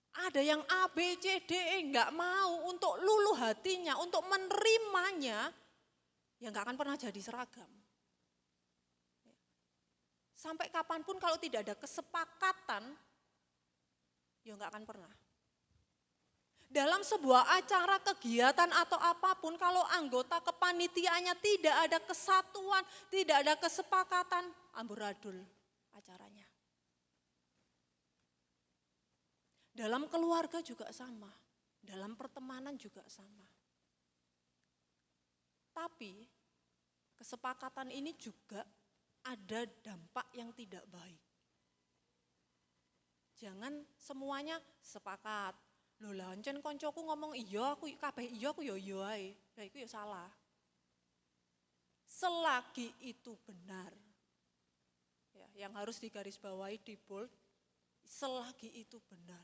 Ada yang A, B, C, D, E nggak mau untuk luluh hatinya, untuk menerimanya, ya nggak akan pernah jadi seragam. Sampai kapanpun kalau tidak ada kesepakatan, ya nggak akan pernah. Dalam sebuah acara, kegiatan atau apapun, kalau anggota kepanitiaannya tidak ada kesatuan, tidak ada kesepakatan, amburadul acaranya. Dalam keluarga juga sama, dalam pertemanan juga sama. Tapi kesepakatan ini juga ada dampak yang tidak baik. Jangan semuanya sepakat. Lho lah encen koncoku ngomong iya aku kabeh iya aku ya iya ae. Lah iku ya salah. Selagi itu benar. Ya, yang harus digarisbawahi di bold, selagi itu benar.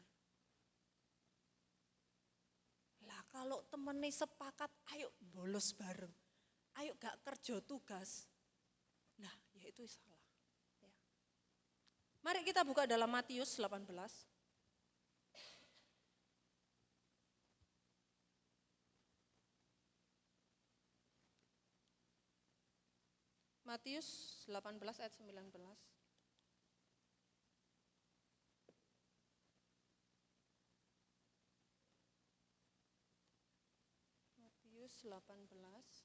Lah kalau temennya sepakat, ayo bolos bareng. Ayo gak kerja tugas. Nah, ya itu salah. Ya. Mari kita buka dalam Matius 18. Matius 18 ayat 19. Matius 18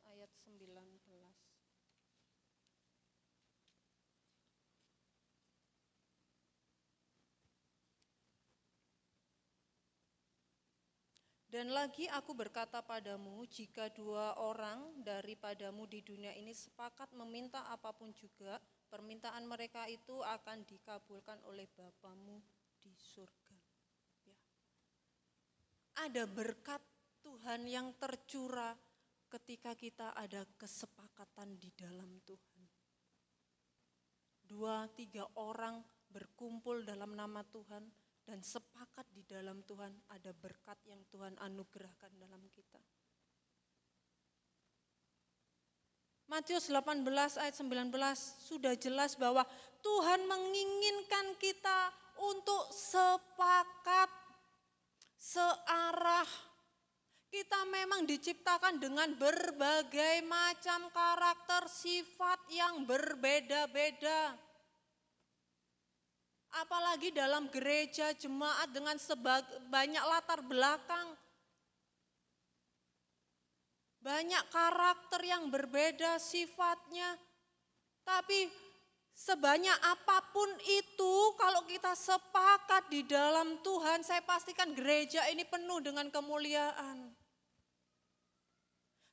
ayat 19. Dan lagi aku berkata padamu, jika 2 orang daripadamu di dunia ini sepakat meminta apapun juga, permintaan mereka itu akan dikabulkan oleh Bapamu di surga. Ya. Ada berkat Tuhan yang tercurah ketika kita ada kesepakatan di dalam Tuhan. 2-3 orang berkumpul dalam nama Tuhan, dan sepakat di dalam Tuhan, ada berkat yang Tuhan anugerahkan dalam kita. Matius 18 ayat 19 sudah jelas bahwa Tuhan menginginkan kita untuk sepakat, searah. Kita memang diciptakan dengan berbagai macam karakter, sifat yang berbeda-beda. Apalagi dalam gereja, jemaat dengan banyak latar belakang. Banyak karakter yang berbeda sifatnya. Tapi sebanyak apapun itu, kalau kita sepakat di dalam Tuhan, saya pastikan gereja ini penuh dengan kemuliaan.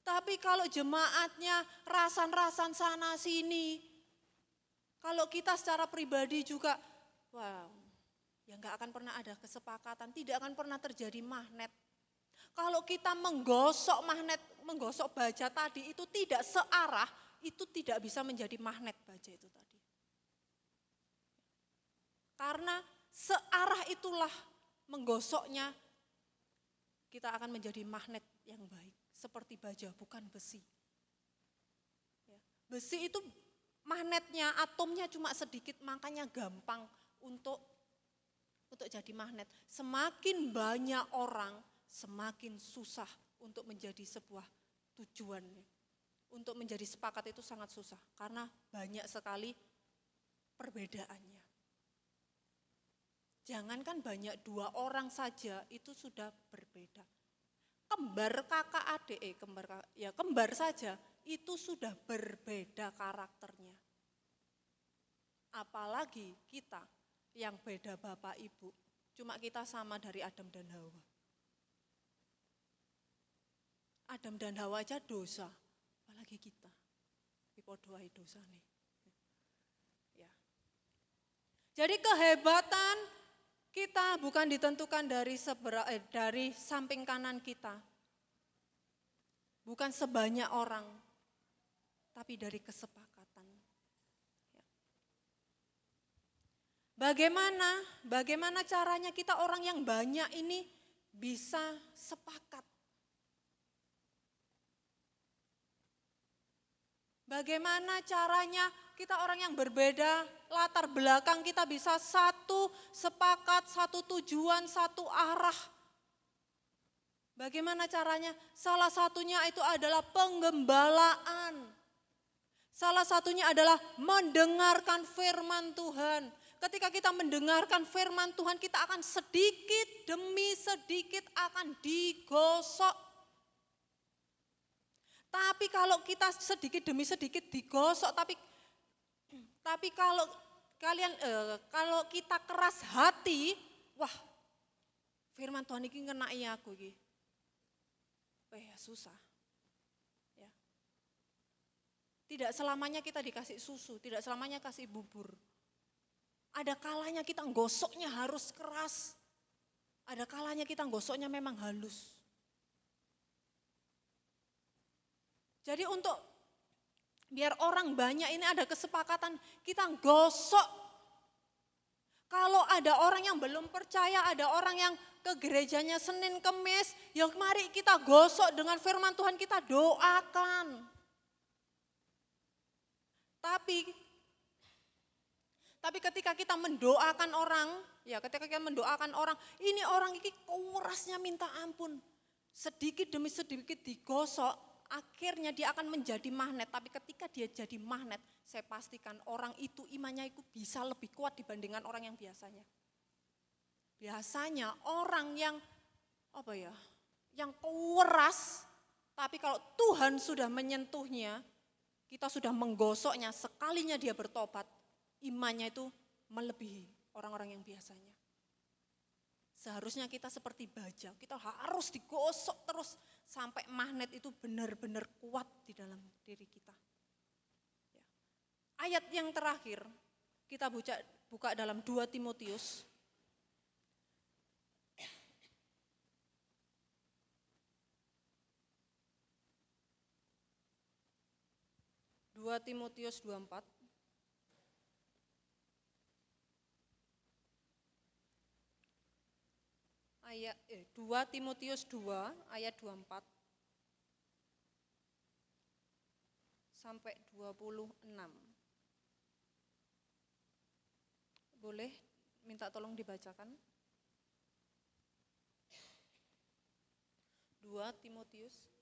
Tapi kalau jemaatnya rasan-rasan sana sini, kalau kita secara pribadi juga, wow, ya nggak akan pernah ada kesepakatan, tidak akan pernah terjadi magnet. Kalau kita menggosok baja tadi itu tidak searah, itu tidak bisa menjadi magnet baja itu tadi. Karena searah itulah menggosoknya, kita akan menjadi magnet yang baik. Seperti baja, bukan besi. Besi itu magnetnya, atomnya cuma sedikit, makanya gampang untuk jadi magnet. Semakin banyak orang, semakin susah untuk menjadi sebuah tujuan. Untuk menjadi sepakat itu sangat susah, karena banyak sekali perbedaannya. Jangankan banyak 2 orang saja, itu sudah berbeda. Kembar kakak adik, kembar saja, itu sudah berbeda karakternya. Apalagi kita yang beda bapak ibu, cuma kita sama dari Adam dan Hawa. Adam dan Hawa aja dosa, apalagi kita. Dipodoai dosa nih. Ya. Jadi kehebatan kita bukan ditentukan dari samping kanan kita. Bukan sebanyak orang, tapi dari kesepakatan. Bagaimana caranya kita orang yang banyak ini bisa sepakat? Bagaimana caranya kita orang yang berbeda, latar belakang kita bisa satu, sepakat, satu tujuan, satu arah. Bagaimana caranya? Salah satunya itu adalah penggembalaan. Salah satunya adalah mendengarkan firman Tuhan. Ketika kita mendengarkan firman Tuhan, kita akan sedikit demi sedikit akan digosok. Tapi kalau kita sedikit demi sedikit digosok, tapi kalau kalau kita keras hati, wah, firman Tuhan ini ngenai aku iki. Susah. Ya. Tidak selamanya kita dikasih susu, tidak selamanya kasih bubur. Ada kalanya kita gosoknya harus keras. Ada kalanya kita gosoknya memang halus. Jadi untuk biar orang banyak ini ada kesepakatan kita gosok. Kalau ada orang yang belum percaya, ada orang yang ke gerejanya Senin Kemis, ya mari kita gosok dengan firman Tuhan, kita doakan. Tapi ketika kita mendoakan orang, ini orang ini kurasnya minta ampun. Sedikit demi sedikit digosok, akhirnya dia akan menjadi magnet, tapi ketika dia jadi magnet, saya pastikan orang itu imannya itu bisa lebih kuat dibandingkan orang yang biasanya. Biasanya orang yang yang keras, tapi kalau Tuhan sudah menyentuhnya, kita sudah menggosoknya, sekalinya dia bertobat, imannya itu melebihi orang-orang yang biasanya. Seharusnya kita seperti baja, kita harus digosok terus sampai magnet itu benar-benar kuat di dalam diri kita. Ya. Ayat yang terakhir kita buka dalam 2 Timotius. Dua Timotius 24. Ayat 2 Timotius 2 ayat 24 sampai 26. Boleh minta tolong dibacakan? 2 Timotius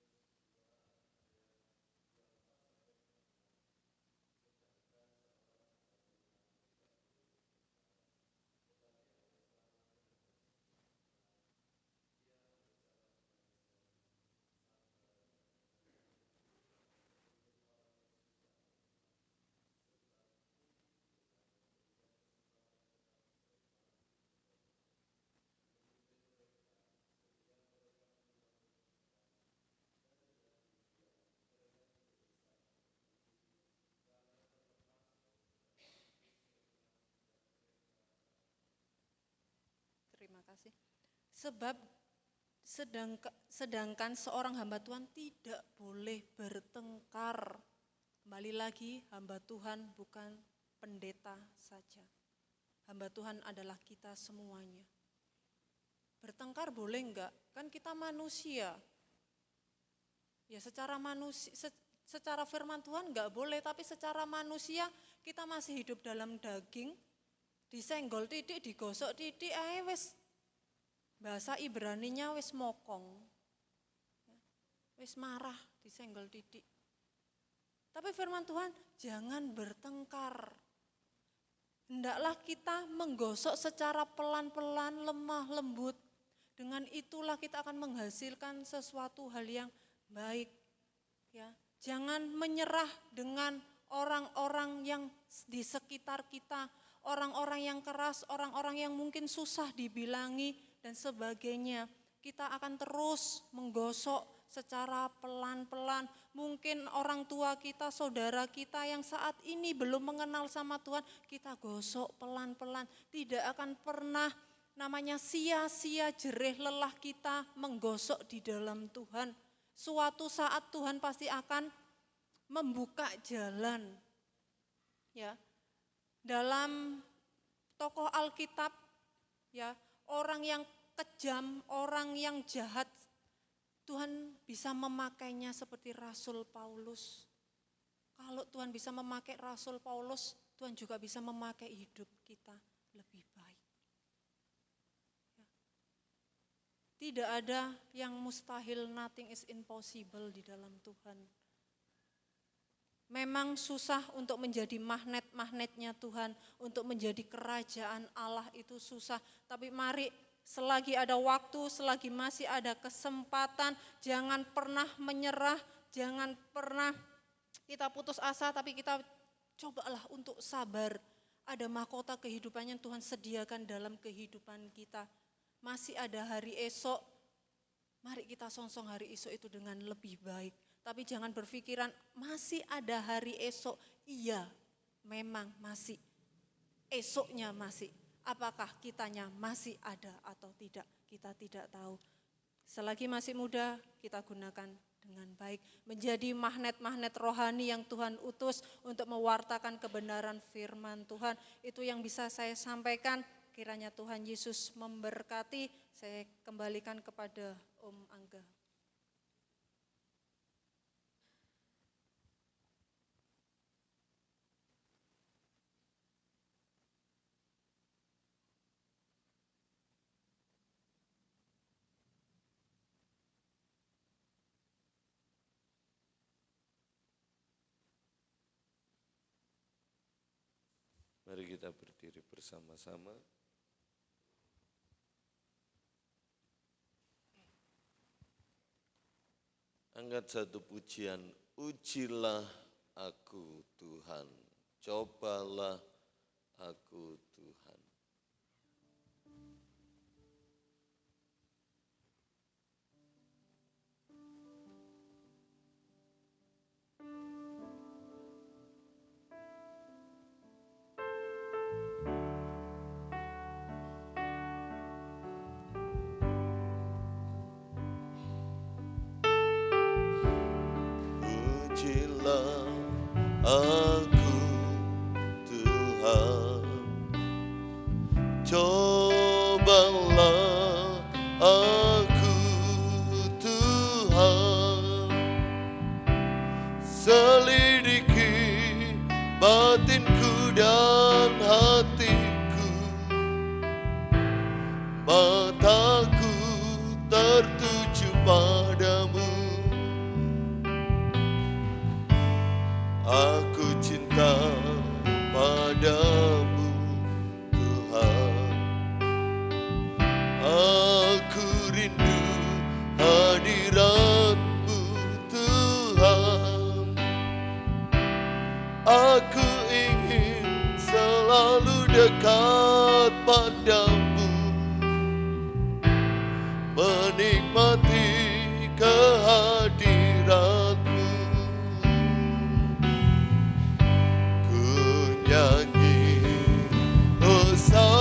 Terima kasih. Sebab sedangkan seorang hamba Tuhan tidak boleh bertengkar. Kembali lagi, hamba Tuhan bukan pendeta saja. Hamba Tuhan adalah kita semuanya. Bertengkar boleh enggak? Kan kita manusia. Ya secara firman Tuhan enggak boleh, tapi secara manusia kita masih hidup dalam daging. Disenggol titik, digosok titik, wis bahasa Ibraninya wis mokong, wis marah, disenggol titik. Tapi firman Tuhan jangan bertengkar. Hendaklah kita menggosok secara pelan-pelan, lemah lembut. Dengan itulah kita akan menghasilkan sesuatu hal yang baik. Ya, jangan menyerah dengan orang-orang yang di sekitar kita. Orang-orang yang keras, orang-orang yang mungkin susah dibilangi dan sebagainya. Kita akan terus menggosok secara pelan-pelan. Mungkin orang tua kita, saudara kita yang saat ini belum mengenal sama Tuhan, kita gosok pelan-pelan. Tidak akan pernah namanya sia-sia jerih lelah kita menggosok di dalam Tuhan. Suatu saat Tuhan pasti akan membuka jalan. Ya. Dalam tokoh Alkitab, ya, orang yang kejam, orang yang jahat, Tuhan bisa memakainya seperti Rasul Paulus. Kalau Tuhan bisa memakai Rasul Paulus, Tuhan juga bisa memakai hidup kita lebih baik. Tidak ada yang mustahil, nothing is impossible di dalam Tuhan. Memang susah untuk menjadi magnet-magnetnya Tuhan, untuk menjadi kerajaan Allah itu susah. Tapi mari selagi ada waktu, selagi masih ada kesempatan, jangan pernah menyerah, jangan pernah kita putus asa, tapi kita cobalah untuk sabar. Ada mahkota kehidupan yang Tuhan sediakan dalam kehidupan kita. Masih ada hari esok, mari kita songsong hari esok itu dengan lebih baik. Tapi jangan berpikiran masih ada hari esok. Iya, memang masih. Esoknya masih. Apakah kitanya masih ada atau tidak? Kita tidak tahu. Selagi masih muda, kita gunakan dengan baik. Menjadi magnet-magnet rohani yang Tuhan utus untuk mewartakan kebenaran firman Tuhan. Itu yang bisa saya sampaikan. Kiranya Tuhan Yesus memberkati. Saya kembalikan kepada Om Angga. Mari kita berdiri bersama-sama. Angkat satu pujian, ujilah aku Tuhan, cobalah aku Tuhan. Ujilah aku Tuhan, cobalah aku Tuhan, selidiki batinku dan hatiku, mataku tertuju padamu. Aku cinta padamu Tuhan, aku rindu hadirat-Mu Tuhan, aku ingin selalu dekat padamu, menikmati kehadirat-Mu. Nyanyi hosana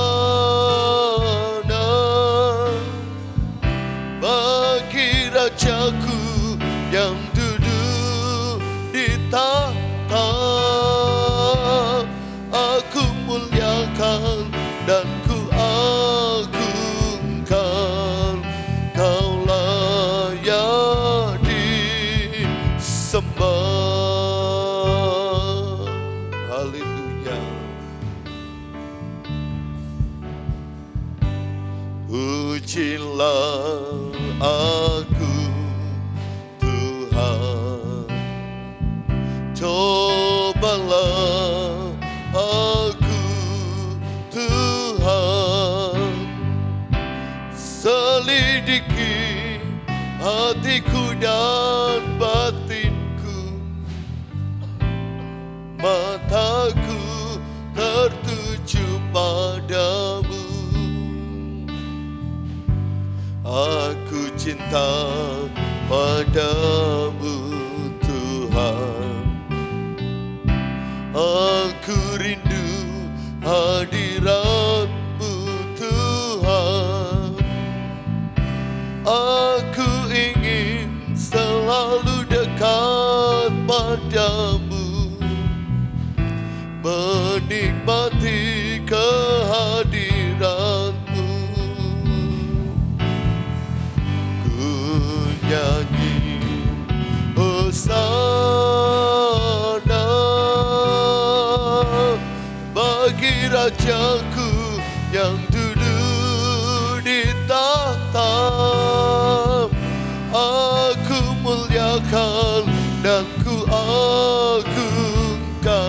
bagi Rajaku yang duduk di tahta. Aku muliakan dan ku agungkan, Kau layak disembah. Ujilah aku Tuhan, cobalah aku Tuhan, selidiki hatiku dan batinku, mataku tertuju padamu. Aku cinta padamu Tuhan, aku rindu hadirat-Mu Tuhan, aku ingin selalu dekat padamu, menikmati kehadirat-Mu. Nyanyi hosana Rajaku yang duduk di tahta. Aku muliakan dan ku agungkan,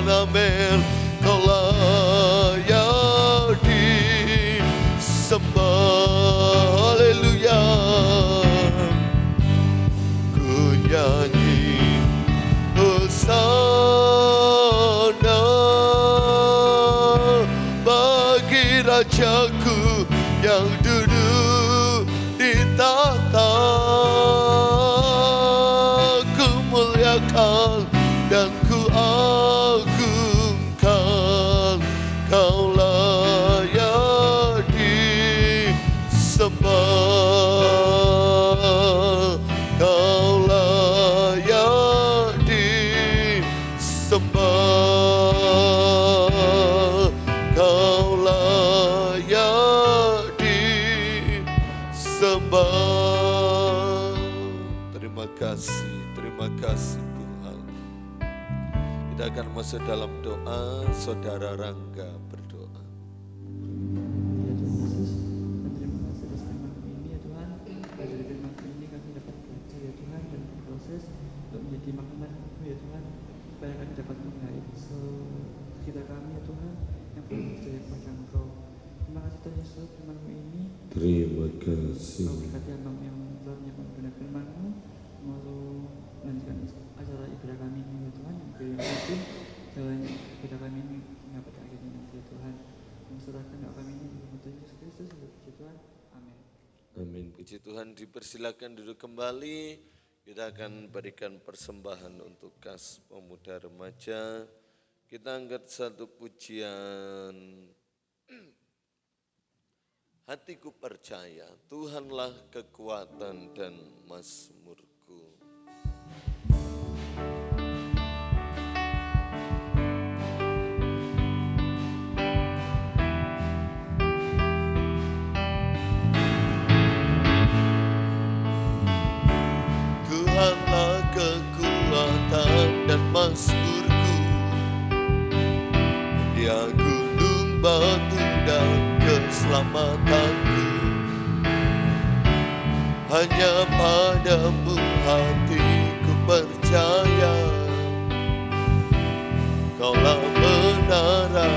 amin. Kau layak disembah, haleluya. Ku nyanyi hosana bagi Rajaku yang duduk di tahta. Ku muliakan dan ku agungkan, kau layak disembah, kau layak disembah, kau layak disembah. Terima kasih Tuhan. Kita akan masuk dalam doa. Saudara Rangga berdoa. Ya Tuhan Yesus, terima kasih atas firman ini ya Tuhan. Dari firman ini kami dapat belajar ya Tuhan dan proses untuk menjadi makanan ya Tuhan, supaya kami dapat mengait sekitar kami ya Tuhan yang belum percaya kepada Engkau. Terima kasih Tuhan Yesus, firman-Mu ini. Terima kasih. Kau berkati hamba yang telah menyampaikan firman-Mu, mau melanjutkan acara ibadah kami ini ya Tuhan, yang berarti jalan ibadah kami ini hingga pada akhirnya nanti ya Tuhan. Menserahkan doa kami ini di Tuhan Yesus Kristus, puji Tuhan, amin. Amin. Puji Tuhan, dipersilakan duduk kembali. Kita akan berikan persembahan untuk kas pemuda remaja. Kita angkat satu pujian. Hatiku percaya, Tuhanlah kekuatan dan mazmurku. Tuhanlah kekuatan dan mazmurku, Dia gunung batu dan keselamatanku. Hanya padamu hatiku percaya, Kaulah menara.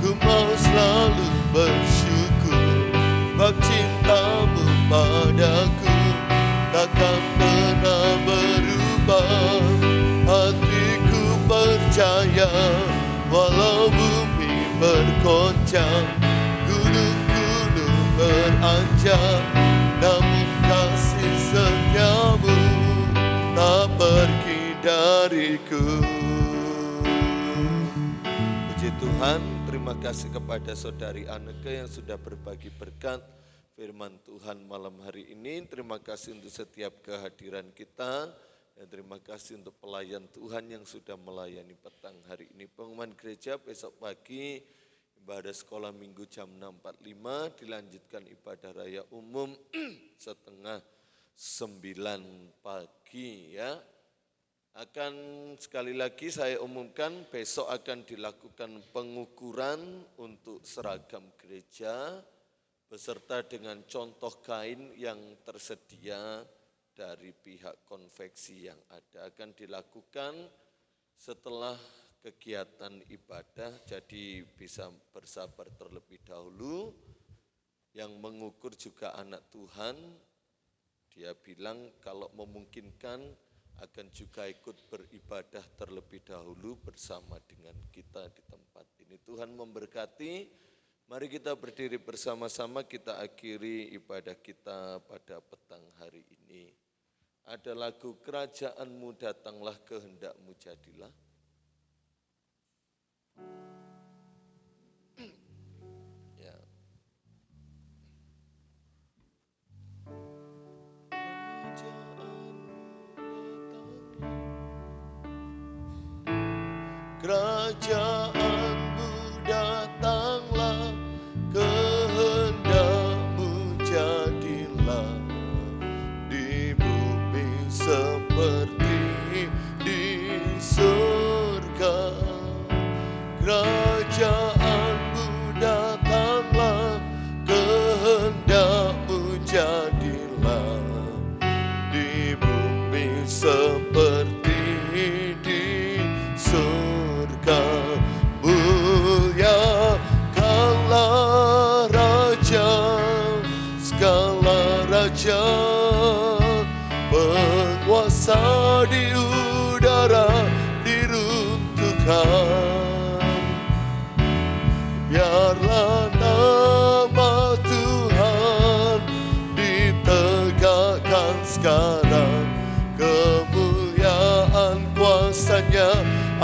Ku mau selalu bersyukur, bab cintamu padaku takkan pernah berubah. Hatiku percaya, walau bumi bergoncang, gunung-gunung beranjak, namun kasih setiamu tak pergi dariku. Puji Tuhan, terima kasih kepada Saudari Anneke yang sudah berbagi berkat firman Tuhan malam hari ini. Terima kasih untuk setiap kehadiran kita. Dan terima kasih untuk pelayan Tuhan yang sudah melayani petang hari ini. Pengumuman gereja besok pagi ibadah sekolah minggu jam 6.45, dilanjutkan ibadah raya umum setengah 9 pagi ya. Akan sekali lagi saya umumkan besok akan dilakukan pengukuran untuk seragam gereja beserta dengan contoh kain yang tersedia dari pihak konveksi yang ada. Akan dilakukan setelah kegiatan ibadah, jadi bisa bersabar terlebih dahulu. Yang mengukur juga anak Tuhan, dia bilang kalau memungkinkan akan juga ikut beribadah terlebih dahulu bersama dengan kita di tempat ini. Tuhan memberkati. Mari kita berdiri bersama-sama, kita akhiri ibadah kita pada petang hari ini. Ada lagu Kerajaanmu Datanglah, Kehendakmu Jadilah. Ya. Kerajaanmu datanglah, kehendakmu jadilah di bumi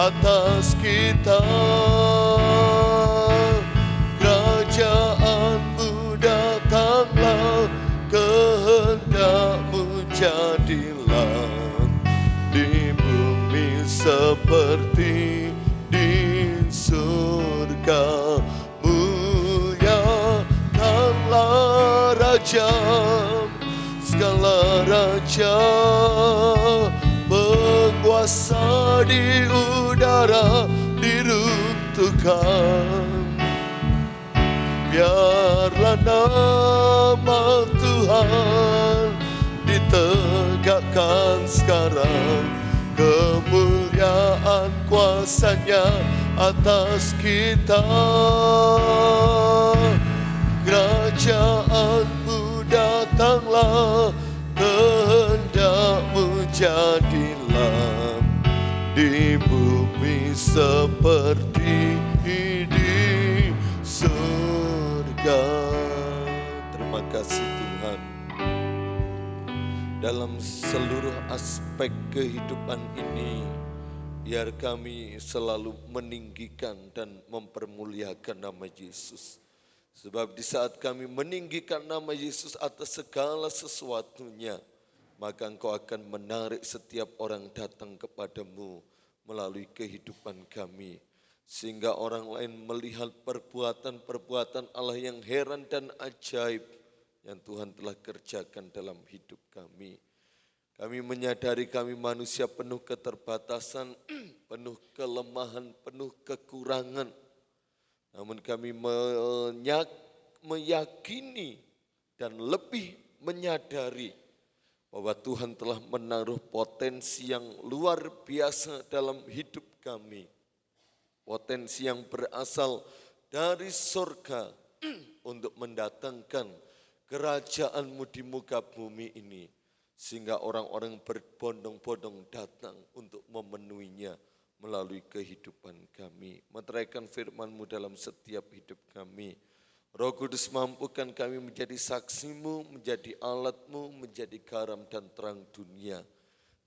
atas kita. Kerajaan-Mu datanglah, kehendak-Mu jadilah di bumi seperti di surga. Muliakanlah Raja, segala raja, penguasa di udara diruntuhkan. Biarlah nama Tuhan ditegakkan sekarang, kemuliaan kuasa-Nya atas kita. Kerajaan-Mu datanglah, kehendak-Mu jadilah di bumi seperti di surga. Terima kasih Tuhan. Dalam seluruh aspek kehidupan ini, biar kami selalu meninggikan dan mempermuliakan nama Yesus. Sebab di saat kami meninggikan nama Yesus atas segala sesuatunya, maka Engkau akan menarik setiap orang datang kepadamu melalui kehidupan kami. Sehingga orang lain melihat perbuatan-perbuatan Allah yang heran dan ajaib yang Tuhan telah kerjakan dalam hidup kami. Kami menyadari kami manusia penuh keterbatasan, penuh kelemahan, penuh kekurangan. Namun kami meyakini dan lebih menyadari bahwa Tuhan telah menaruh potensi yang luar biasa dalam hidup kami. Potensi yang berasal dari surga untuk mendatangkan kerajaan-Mu di muka bumi ini. Sehingga orang-orang berbondong-bondong datang untuk memenuhinya melalui kehidupan kami. Meteraikan firman-Mu dalam setiap hidup kami. Roh Kudus, mampukan kami menjadi saksi-Mu, menjadi alat-Mu, menjadi garam dan terang dunia.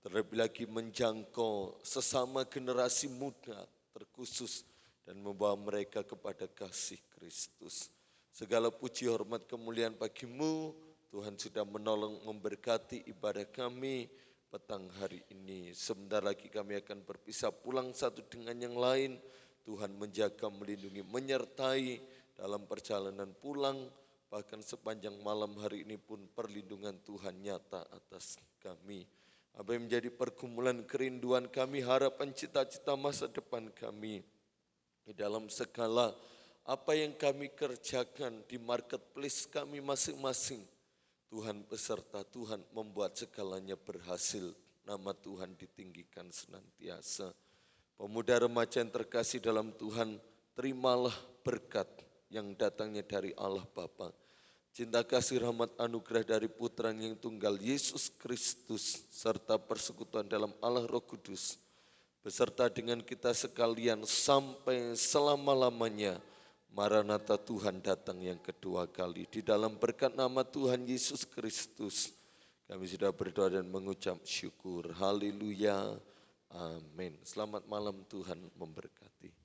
Terlebih lagi menjangkau sesama generasi muda terkhusus dan membawa mereka kepada kasih Kristus. Segala puji, hormat, kemuliaan bagi-Mu. Tuhan sudah menolong memberkati ibadah kami petang hari ini. Sebentar lagi kami akan berpisah pulang satu dengan yang lain. Tuhan menjaga, melindungi, menyertai dalam perjalanan pulang. Bahkan sepanjang malam hari ini pun perlindungan Tuhan nyata atas kami. Apa yang menjadi pergumulan kerinduan kami, harapan cita-cita masa depan kami. Di dalam segala apa yang kami kerjakan di marketplace kami masing-masing. Tuhan beserta, Tuhan membuat segalanya berhasil. Nama Tuhan ditinggikan senantiasa. Pemuda remaja yang terkasih dalam Tuhan, terimalah berkat yang datangnya dari Allah Bapa. Cinta kasih, rahmat, anugerah dari Putra yang tunggal Yesus Kristus, serta persekutuan dalam Allah Roh Kudus, beserta dengan kita sekalian sampai selama-lamanya. Maranatha, Tuhan datang yang kedua kali. Di dalam berkat nama Tuhan Yesus Kristus, kami sudah berdoa dan mengucap syukur. Haleluya. Amin. Selamat malam, Tuhan memberkati.